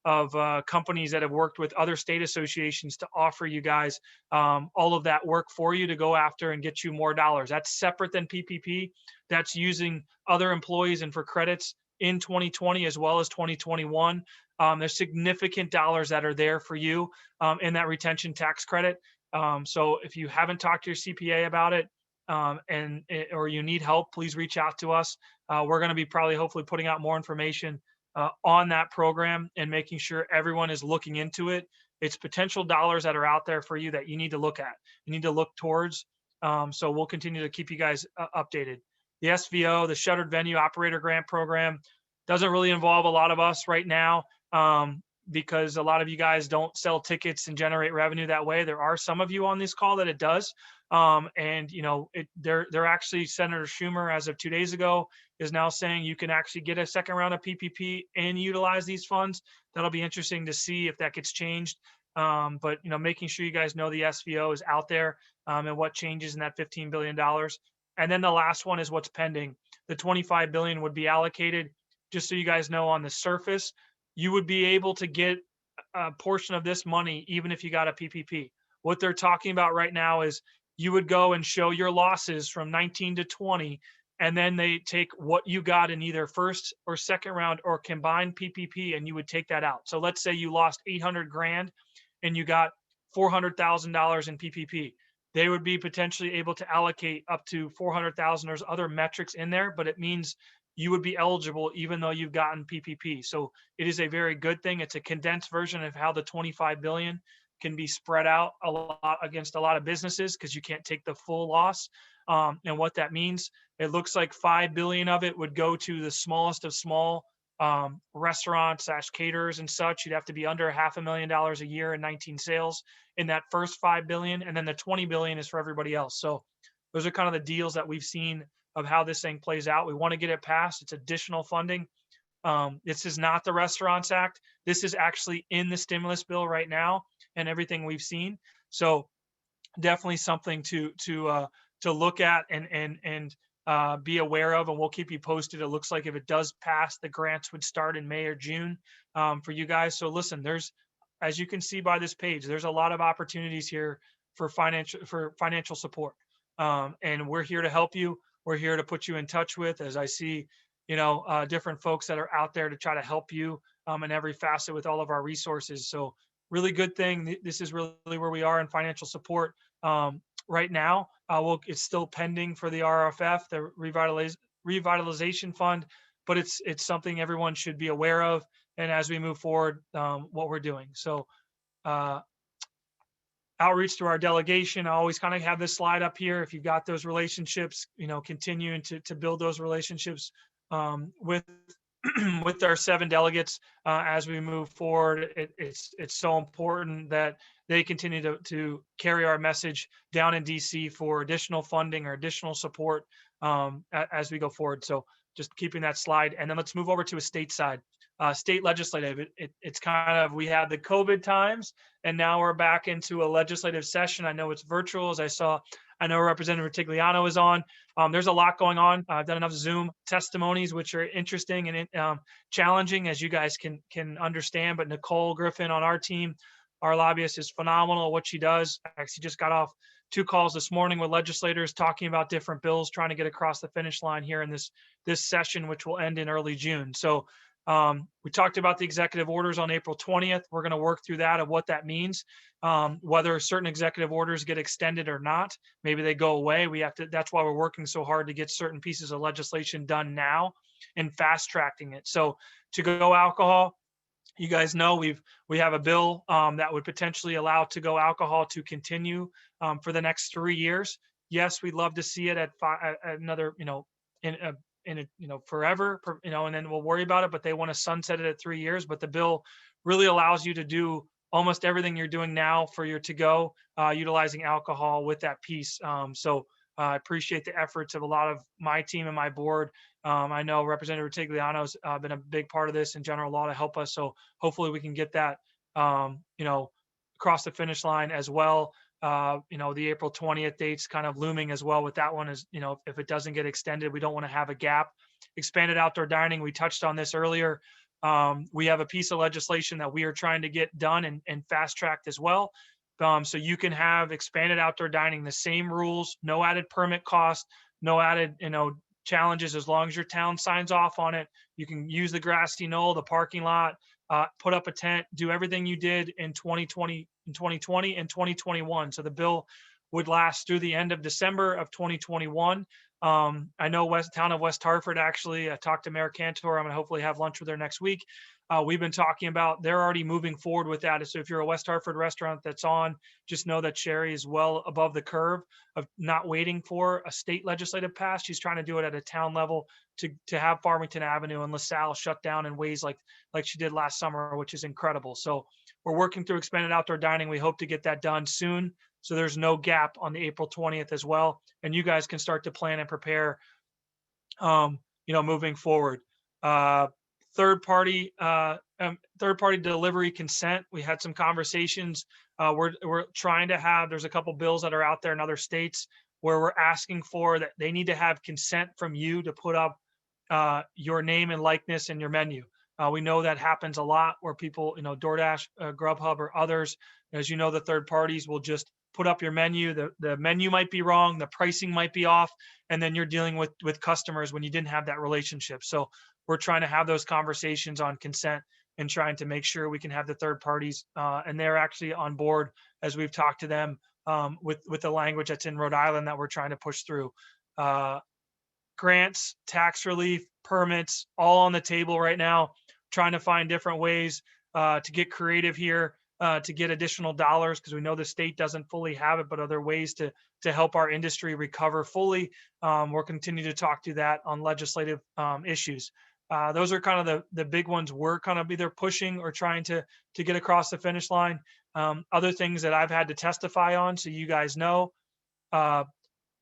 Speaker 1: of companies that have worked with other state associations to offer you guys all of that work for you to go after and get you more dollars. That's separate than PPP. That's using other employees and for credits in 2020 as well as 2021. There's significant dollars that are there for you in that retention tax credit. So if you haven't talked to your CPA about it, or you need help, please reach out to us. We're going to be hopefully putting out more information on that program and making sure everyone is looking into it. It's potential dollars that are out there for you that you need to look at. You need to look towards. So we'll continue to keep you guys updated. The SVO, the Shuttered Venue Operator Grant Program, doesn't really involve a lot of us right now because a lot of you guys don't sell tickets and generate revenue that way. There are some of you on this call that it does. And they're actually, Senator Schumer, as of 2 days ago, is now saying you can actually get a second round of PPP and utilize these funds. That'll be interesting to see if that gets changed. But making sure you guys know the SVO is out there and what changes in that $15 billion. And then the last one is what's pending. The $25 billion would be allocated. Just so you guys know, on the surface, you would be able to get a portion of this money even if you got a PPP. What they're talking about right now is you would go and show your losses from 19 to 20, and then they take what you got in either first or second round or combined PPP, and you would take that out. So let's say you lost 800 grand and you got $400,000 in PPP. They would be potentially able to allocate up to 400,000. There's other metrics in there, but it means you would be eligible even though you've gotten PPP. So it is a very good thing. It's a condensed version of how the 25 billion can be spread out a lot against a lot of businesses because you can't take the full loss. And what that means, it looks like 5 billion of it would go to the smallest of small restaurants / caterers and such. You'd have to be under $500,000 a year in 19 sales in that first 5 billion. And then the 20 billion is for everybody else. So those are kind of the deals that we've seen of how this thing plays out. We want to get it passed. It's additional funding. This is not the Restaurants Act. This is actually in the stimulus bill right now and everything we've seen. So definitely something to look at and be aware of, and we'll keep you posted. It looks like if it does pass, the grants would start in May or June for you guys. So listen, as you can see by this page, there's a lot of opportunities here for financial support, and we're here to help you. We're here to put you in touch with, as I see, different folks that are out there to try to help you in every facet with all of our resources. So really good thing. This is really where we are in financial support right now. It's still pending for the RFF, the Revitalization Fund, but it's something everyone should be aware of. And as we move forward, what we're doing. So outreach to our delegation. I always kind of have this slide up here. If you've got those relationships, continuing to build those relationships with with our 7 delegates as we move forward. It's so important that they continue to carry our message down in DC for additional funding or additional support as we go forward. So just keeping that slide. And then let's move over to a state side. State legislative, it's kind of, we had the COVID times and now we're back into a legislative session. I know it's virtual, as I know Representative Tigliano is on. There's a lot going on. I've done enough Zoom testimonies, which are interesting and challenging, as you guys can understand. But Nicole Griffin on our team, our lobbyist, is phenomenal at what she does. I actually just got off 2 calls this morning with legislators talking about different bills, trying to get across the finish line here in this session, which will end in early June. So we talked about the executive orders on April 20th. We're going to work through that of what that means, whether certain executive orders get extended or not. Maybe they go away. That's why we're working so hard to get certain pieces of legislation done now and fast tracking it. So to go alcohol, you guys know we have a bill that would potentially allow to go alcohol to continue for the next 3 years. Yes, we'd love to see it at another, forever, and then we'll worry about it, but they want to sunset it at 3 years. But the bill really allows you to do almost everything you're doing now for your to go, utilizing alcohol with that piece. So I appreciate the efforts of a lot of my team and my board. I know Representative Tigliano's been a big part of this, and General Law to help us. So hopefully we can get that, across the finish line as well. The April 20th date's kind of looming as well with that one. Is, if it doesn't get extended, we don't want to have a gap. Expanded outdoor dining, we touched on this earlier. We have a piece of legislation that we are trying to get done and fast tracked as well. So you can have expanded outdoor dining, the same rules, no added permit cost, no added, challenges, as long as your town signs off on it. You can use the grassy knoll, the parking lot, put up a tent, do everything you did in 2020 and 2021. So the bill would last through the end of December of 2021. I know town of West Hartford, actually, I talked to Mayor Cantor. I'm going to hopefully have lunch with her next week. We've been talking about, they're already moving forward with that. So if you're a West Hartford restaurant that's on, just know that Sherry is well above the curve of not waiting for a state legislative pass. She's trying to do it at a town level to have Farmington Avenue and LaSalle shut down in ways like she did last summer, which is incredible. So we're working through expanded outdoor dining. We hope to get that done soon, so there's no gap on the April 20th as well. And you guys can start to plan and prepare, moving forward. Third party delivery consent. We had some conversations. We're trying to have, there's a couple bills that are out there in other states where we're asking for that they need to have consent from you to put up your name and likeness in your menu. We know that happens a lot where people, DoorDash, Grubhub, or others, as you know, the third parties will just put up your menu. The menu might be wrong, the pricing might be off, and then you're dealing with customers when you didn't have that relationship. So we're trying to have those conversations on consent and trying to make sure we can have the third parties, and they're actually on board as we've talked to them with the language that's in Rhode Island that we're trying to push through. Grants, tax relief, permits, all on the table right now, trying to find different ways to get creative here, to get additional dollars, because we know the state doesn't fully have it, but other ways to help our industry recover fully. We'll continue to talk to that on legislative issues. Those are kind of the big ones we're kind of either pushing or trying to get across the finish line. Other things that I've had to testify on, so you guys know,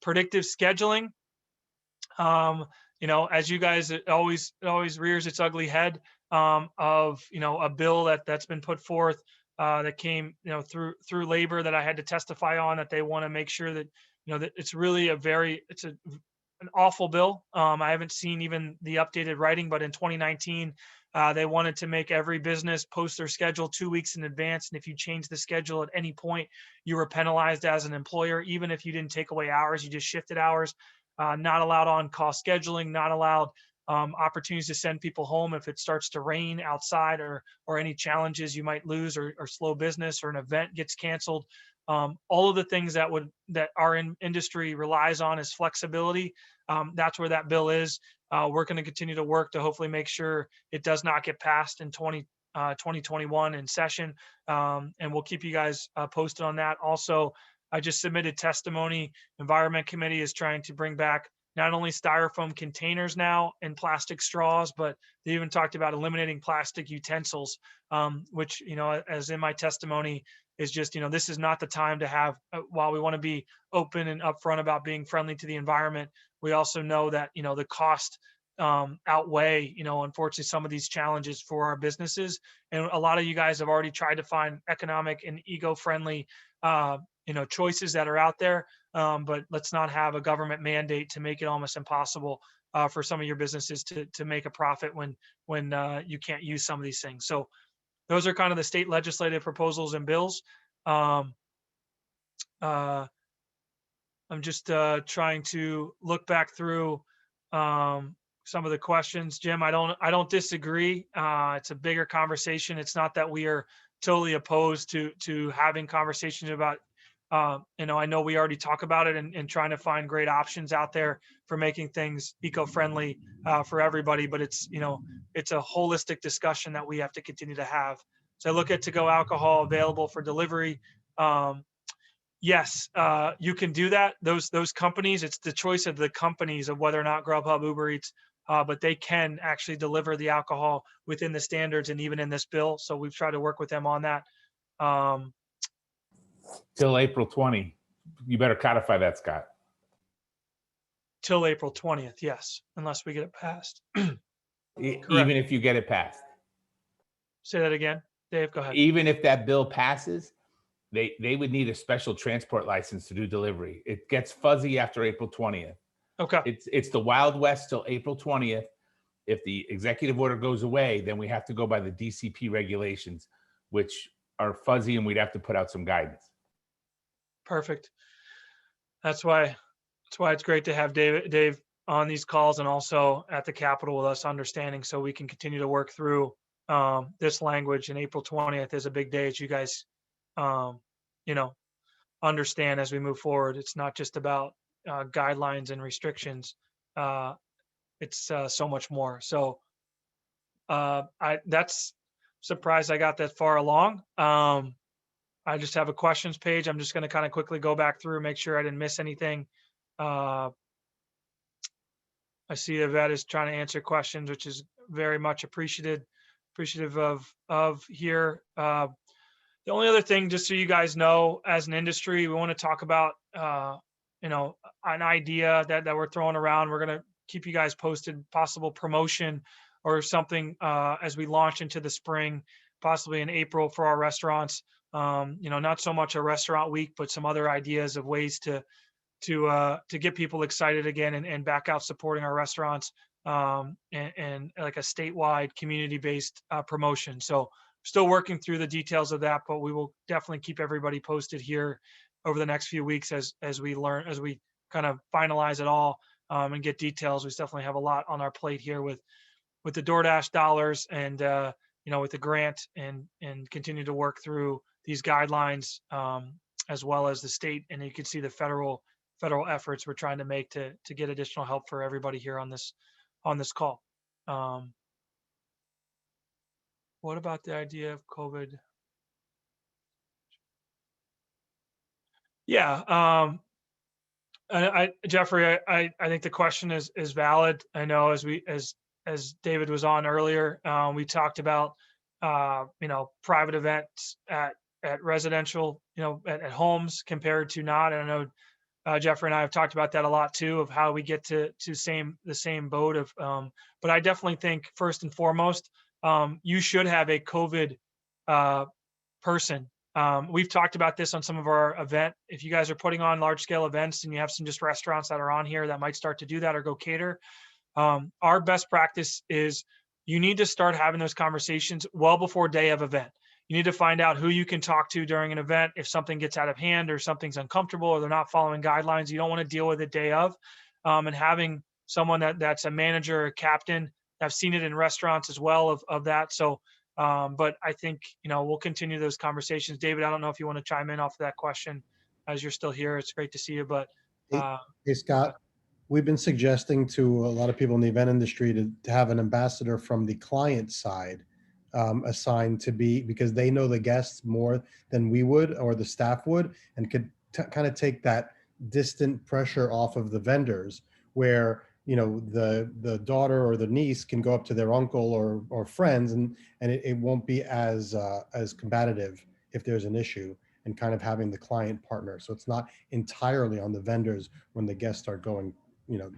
Speaker 1: predictive scheduling. As you guys, it always rears its ugly head of a bill that's been put forth that came through labor that I had to testify on, that they want to make sure that that it's really an awful bill. I haven't seen even the updated writing, but in 2019 they wanted to make every business post their schedule 2 weeks in advance, and if you change the schedule at any point, you were penalized as an employer, even if you didn't take away hours, you just shifted hours. Not allowed on-call scheduling, not allowed opportunities to send people home if it starts to rain outside, or any challenges you might lose, or slow business, or an event gets canceled. All of the things that our industry relies on is flexibility. That's where that bill is. We're going to continue to work to hopefully make sure it does not get passed in 2021 in session. And we'll keep you guys posted on that. Also, I just submitted testimony. Environment Committee is trying to bring back not only styrofoam containers now and plastic straws, but they even talked about eliminating plastic utensils, which, as in my testimony, is just, this is not the time to have, while we want to be open and upfront about being friendly to the environment, we also know that, the cost outweigh, unfortunately, some of these challenges for our businesses. And a lot of you guys have already tried to find economic and eco-friendly, choices that are out there. But let's not have a government mandate to make it almost impossible for some of your businesses to make a profit when you can't use some of these things. So those are kind of the state legislative proposals and bills. Um, uh, I'm just trying to look back through some of the questions. Jim, I don't disagree. It's a bigger conversation. It's not that we are totally opposed to having conversations about. I know we already talk about it and trying to find great options out there for making things eco-friendly for everybody. But it's it's a holistic discussion that we have to continue to have. So I look at to-go alcohol available for delivery. Yes, you can do that. Those companies, it's the choice of the companies of whether or not Grubhub, Uber Eats, but they can actually deliver the alcohol within the standards and even in this bill. So we've tried to work with them on that.
Speaker 3: Till April 20. You better codify that, Scott.
Speaker 1: Till April 20th, yes, unless we get it passed.
Speaker 3: Even if you get it passed.
Speaker 1: Say that again, Dave, go ahead.
Speaker 3: Even if that bill passes, they would need a special transport license to do delivery. It gets fuzzy after April 20th.
Speaker 1: Okay.
Speaker 3: It's the Wild West till April 20th. If the executive order goes away, then we have to go by the DCP regulations, which are fuzzy, and we'd have to put out some guidance.
Speaker 1: Perfect. That's why it's great to have Dave on these calls and also at the Capitol with us, understanding, so we can continue to work through this language. And April 20th is a big day, as you guys understand as we move forward. It's not just about guidelines and restrictions. It's so much more. So that's surprised I got that far along. I just have a questions page. I'm just going to kind of quickly go back through, make sure I didn't miss anything. I see Yvette is trying to answer questions, which is very much appreciative of here. The only other thing, just so you guys know, as an industry, we want to talk about, an idea that we're throwing around. We're going to keep you guys posted, possible promotion or something as we launch into the spring, possibly in April for our restaurants. Not so much a restaurant week, but some other ideas of ways to get people excited again and back out supporting our restaurants, and like a statewide community-based promotion. So still working through the details of that, but we will definitely keep everybody posted here over the next few weeks as we kind of finalize it all and get details. We definitely have a lot on our plate here with the DoorDash dollars and with the grant and continue to work through these guidelines, as well as the state. And you can see the federal efforts we're trying to make to get additional help for everybody here on this call. What about the idea of COVID? Yeah. Jeffrey, I think the question is valid. I know as David was on earlier, we talked about, private events at residential, at homes compared to not. And I know Jeffrey and I have talked about that a lot too, of how we get to the same boat of, but I definitely think first and foremost, you should have a COVID person. We've talked about this on some of our event. If you guys are putting on large scale events and you have some just restaurants that are on here that might start to do that or go cater, our best practice is you need to start having those conversations well before day of event. You need to find out who you can talk to during an event. If something gets out of hand or something's uncomfortable or they're not following guidelines, you don't want to deal with it day of. And having someone that's a manager or a captain, I've seen it in restaurants as well of that. So, but I think, we'll continue those conversations. David, I don't know if you want to chime in off of that question as you're still here. It's great to see you, but.
Speaker 4: Hey, Scott, we've been suggesting to a lot of people in the event industry to have an ambassador from the client side assigned to be, because they know the guests more than we would or the staff would, and could kind of take that distant pressure off of the vendors, where the daughter or the niece can go up to their uncle or friends, and it won't be as combative if there's an issue, and kind of having the client partner. So it's not entirely on the vendors when the guests start going,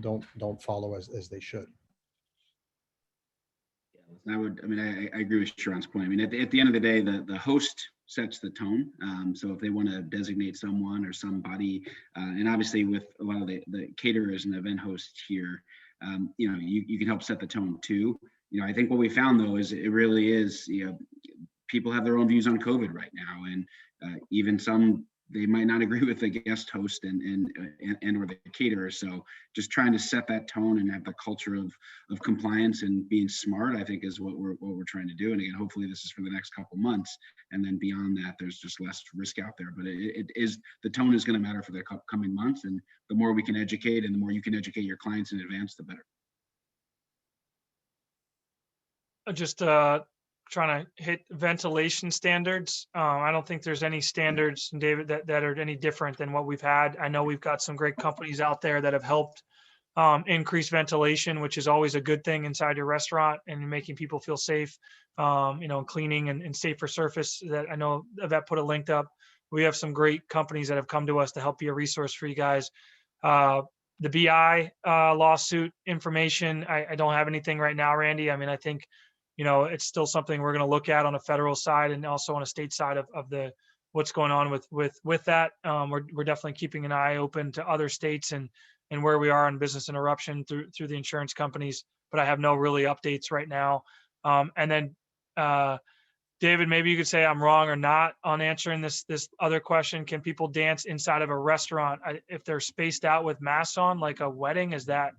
Speaker 4: don't follow as they should.
Speaker 2: I agree with Sharon's point. I mean, at the end of the day, the host sets the tone. So if they want to designate someone or somebody, and obviously with a lot of the caterers and event hosts here, you can help set the tone too. I think what we found though is it really is, people have their own views on COVID right now, and even some, they might not agree with the guest host and or the caterer. So just trying to set that tone and have the culture of compliance and being smart, I think, is what we're trying to do. And again, hopefully this is for the next couple months, and then beyond that, there's just less risk out there. But it is, the tone is going to matter for the coming months, and the more we can educate, and the more you can educate your clients in advance, the better.
Speaker 1: Just trying to hit ventilation standards. I don't think there's any standards, David, that are any different than what we've had. I know we've got some great companies out there that have helped increase ventilation, which is always a good thing inside your restaurant, and making people feel safe, cleaning and safer surface. That I know Yvette put a link up. We have some great companies that have come to us to help be a resource for you guys. The BI lawsuit information, I don't have anything right now, Randy. I mean, I think it's still something we're going to look at on a federal side, and also on a state side of the what's going on with that. We're definitely keeping an eye open to other states and where we are on business interruption through the insurance companies, but I have no really updates right now. And then David, maybe you could say I'm wrong or not on answering this other question. Can people dance inside of a restaurant if they're spaced out with masks on, like a wedding? Is that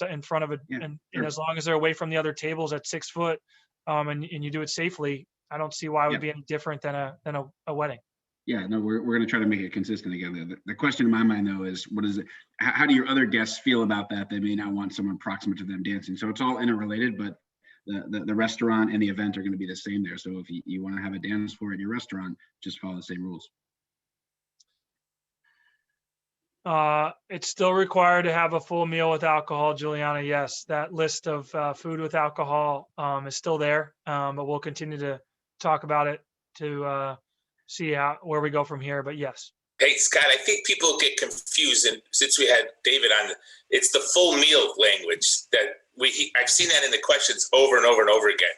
Speaker 1: in front of it,
Speaker 2: Yeah,
Speaker 1: and
Speaker 2: sure.
Speaker 1: as long as they're away from the other tables at 6 foot, and you do it safely, I don't see why it would be any different than a wedding.
Speaker 2: Yeah, no, we're going to try to make it consistent again. The question in my mind though is, what is it? How do your other guests feel about that? They may not want someone proximate to them dancing. So it's all interrelated, but the restaurant and the event are going to be the same there. So if you want to have a dance floor at your restaurant, just follow the same rules.
Speaker 1: It's still required to have a full meal with alcohol, Juliana. Yes, that list of food with alcohol is still there, but we'll continue to talk about it to see where we go from here. But yes.
Speaker 5: Hey, Scott, I think people get confused, and since we had David on, it's the full meal language that I've seen that in the questions over and over and over again.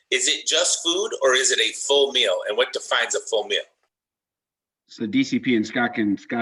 Speaker 5: Is it just food, or is it a full meal? And what defines a full meal?
Speaker 2: So DCP and Scott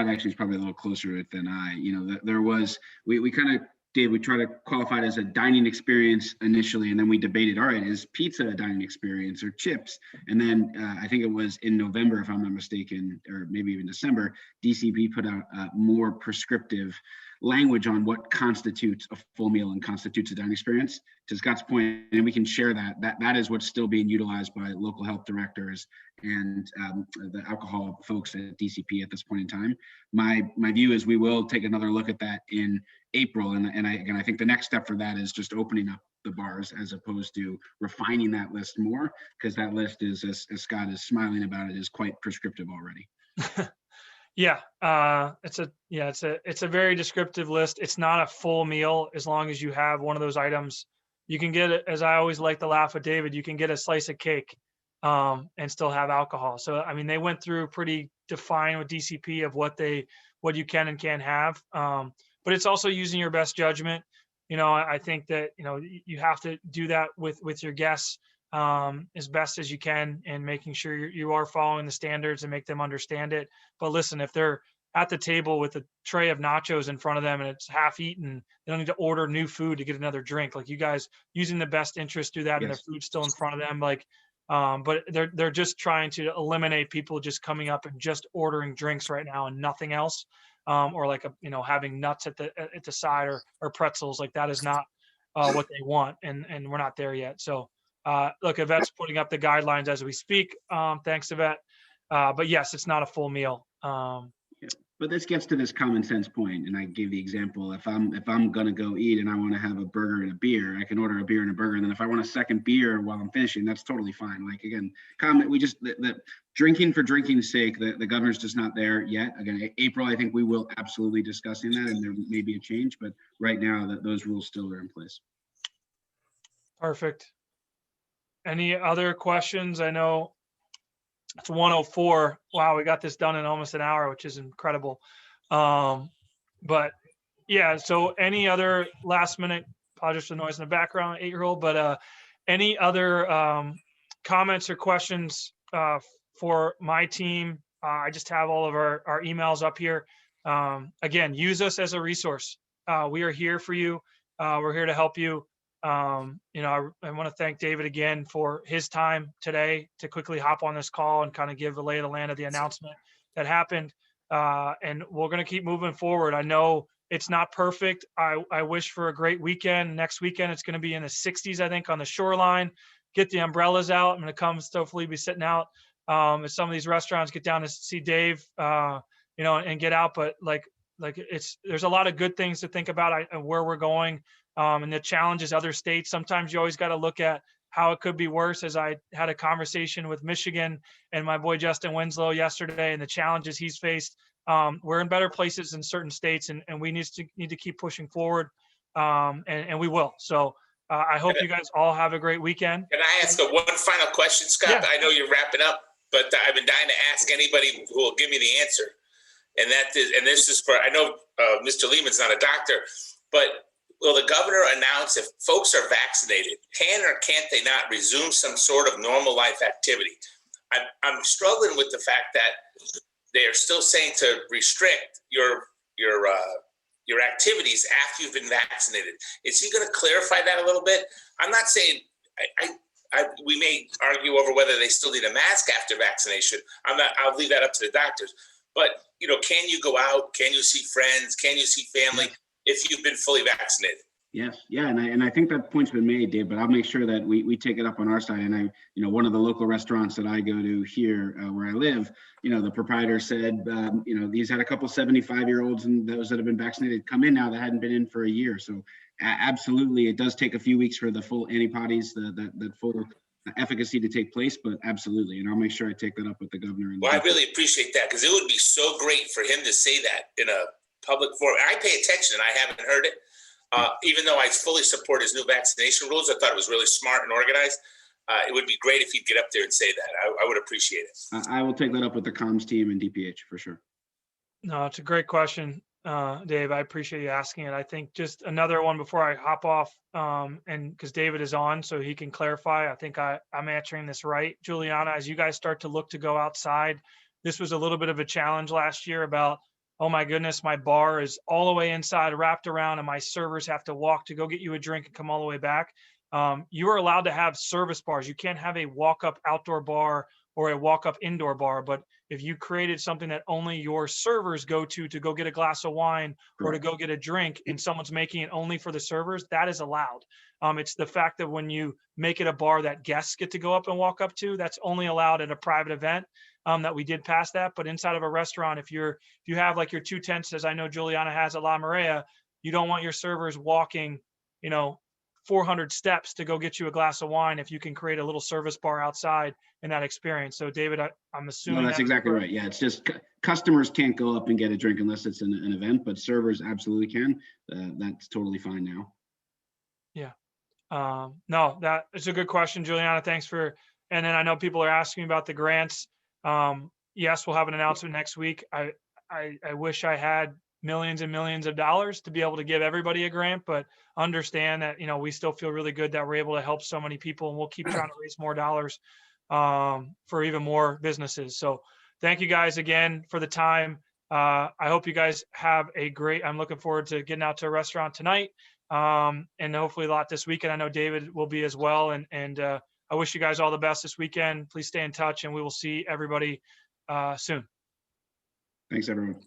Speaker 2: actually is probably a little closer to it than I. There was, we kind of did, we tried to qualify it as a dining experience initially, and then we debated, all right, is pizza a dining experience or chips? And then I think it was in November, if I'm not mistaken, or maybe even December, DCP put out more prescriptive language on what constitutes a full meal and constitutes a dining experience. To Scott's point, and we can share that is what's still being utilized by local health directors and the alcohol folks at DCP at this point in time. My view is we will take another look at that in April, and I think the next step for that is just opening up the bars as opposed to refining that list more, because that list is, as Scott is smiling about it, is quite prescriptive already.
Speaker 1: Yeah, it's a very descriptive list. It's not a full meal as long as you have one of those items. You can get it, as I always like to laugh with David, you can get a slice of cake and still have alcohol. So I mean, they went through pretty defined with DCP of what you can and can't have. But it's also using your best judgment. I think that you have to do that with your guests as best as you can, and making sure you are following the standards and make them understand it. But listen, if they're at the table with a tray of nachos in front of them and it's half eaten, they don't need to order new food to get another drink. Like, you guys using the best interest do that, and their food's still in front of them. Like, but they're just trying to eliminate people just coming up and just ordering drinks right now and nothing else, or like having nuts at the side or pretzels. Like, that is not what they want, and we're not there yet. So. Look, Yvette's putting up the guidelines as we speak. Thanks, Yvette. But yes, it's not a full meal.
Speaker 2: But this gets to this common sense point, and I gave the example. If I'm gonna go eat and I want to have a burger and a beer, I can order a beer and a burger. And then if I want a second beer while I'm finishing, that's totally fine. Like again, the drinking for drinking's sake, the governor's just not there yet. Again, April, I think we will absolutely discussing that, and there may be a change, but right now those rules still are in place.
Speaker 1: Perfect. Any other questions? I know it's 1:04. Wow, we got this done in almost an hour, which is incredible. But yeah, so any other last minute, apologize for the noise in the background, 8-year-old, but any other comments or questions for my team? I just have all of our emails up here. Again, use us as a resource. We are here for you. We're here to help you. You know, I want to thank David again for his time today to quickly hop on this call and kind of give the lay of the land of the announcement that happened. And we're going to keep moving forward. I know it's not perfect. I wish for a great weekend. Next weekend, it's going to be in the 60s, I think, on the shoreline. Get the umbrellas out. I'm going to come hopefully be sitting out at some of these restaurants, get down to see Dave, you know, and get out. But like there's a lot of good things to think about where we're going. And the challenges other states. Sometimes you always got to look at how it could be worse. As I had a conversation with Michigan and my boy Justin Winslow yesterday, and the challenges he's faced. We're in better places in certain states, and we need to keep pushing forward, and we will. So I hope you guys all have a great weekend.
Speaker 5: Can I ask one final question, Scott?
Speaker 1: Yeah.
Speaker 5: I know you're wrapping up, but I've been dying to ask anybody who will give me the answer. And this is for, I know Mr. Lehman's not a doctor, but will the governor announce if folks are vaccinated, can or can't they not resume some sort of normal life activity? I'm struggling with the fact that they are still saying to restrict your activities after you've been vaccinated. Is he going to clarify that a little bit? I'm not saying we may argue over whether they still need a mask after vaccination. I'll leave that up to the doctors. But you know, can you go out? Can you see friends? Can you see family if you've been fully vaccinated?
Speaker 2: Yes, yeah, and I think that point's been made, Dave. But I'll make sure that we take it up on our side. And one of the local restaurants that I go to here where I live, the proprietor said, these had a couple 75-year-olds and those that have been vaccinated come in now that hadn't been in for a year. So absolutely, it does take a few weeks for the full antibodies, that full efficacy to take place. But absolutely, and I'll make sure I take that up with the governor.
Speaker 5: Well, I really appreciate that, because it would be so great for him to say that in a public forum. I pay attention and I haven't heard it. Even though I fully support his new vaccination rules, I thought it was really smart and organized. It would be great if he'd get up there and say that. I would appreciate it.
Speaker 2: I will take that up with the comms team and DPH for sure. No,
Speaker 1: it's a great question, Dave. I appreciate you asking it. I think just another one before I hop off, and because David is on, so he can clarify. I think I'm answering this right. Juliana, as you guys start to look to go outside, this was a little bit of a challenge last year about, oh my goodness, my bar is all the way inside, wrapped around, and my servers have to walk to go get you a drink and come all the way back. You are allowed to have service bars. You can't have a walk-up outdoor bar or a walk-up indoor bar. But if you created something that only your servers go to go get a glass of wine or to go get a drink, and someone's making it only for the servers, that is allowed. It's the fact that when you make it a bar that guests get to go up and walk up to, that's only allowed at a private event. That we did pass that, but inside of a restaurant, if you have like your 2 tents, as I know Juliana has at La Maria, you don't want your servers walking, 400 steps to go get you a glass of wine. If you can create a little service bar outside in that experience. So David, I'm assuming
Speaker 2: that's exactly right. Yeah, it's just customers can't go up and get a drink unless it's an event, but servers absolutely can. That's totally fine now.
Speaker 1: Yeah. No, that is a good question, Juliana. Thanks for. And then I know people are asking about the grants. Yes, we'll have an announcement next week. I wish I had millions and millions of dollars to be able to give everybody a grant, but understand that, we still feel really good that we're able to help so many people, and we'll keep trying to raise more dollars for even more businesses. So thank you guys again for the time. I hope you guys have I'm looking forward to getting out to a restaurant tonight, and hopefully a lot this weekend. I know David will be as well. And I wish you guys all the best this weekend. Please stay in touch, and we will see everybody soon.
Speaker 2: Thanks, everyone.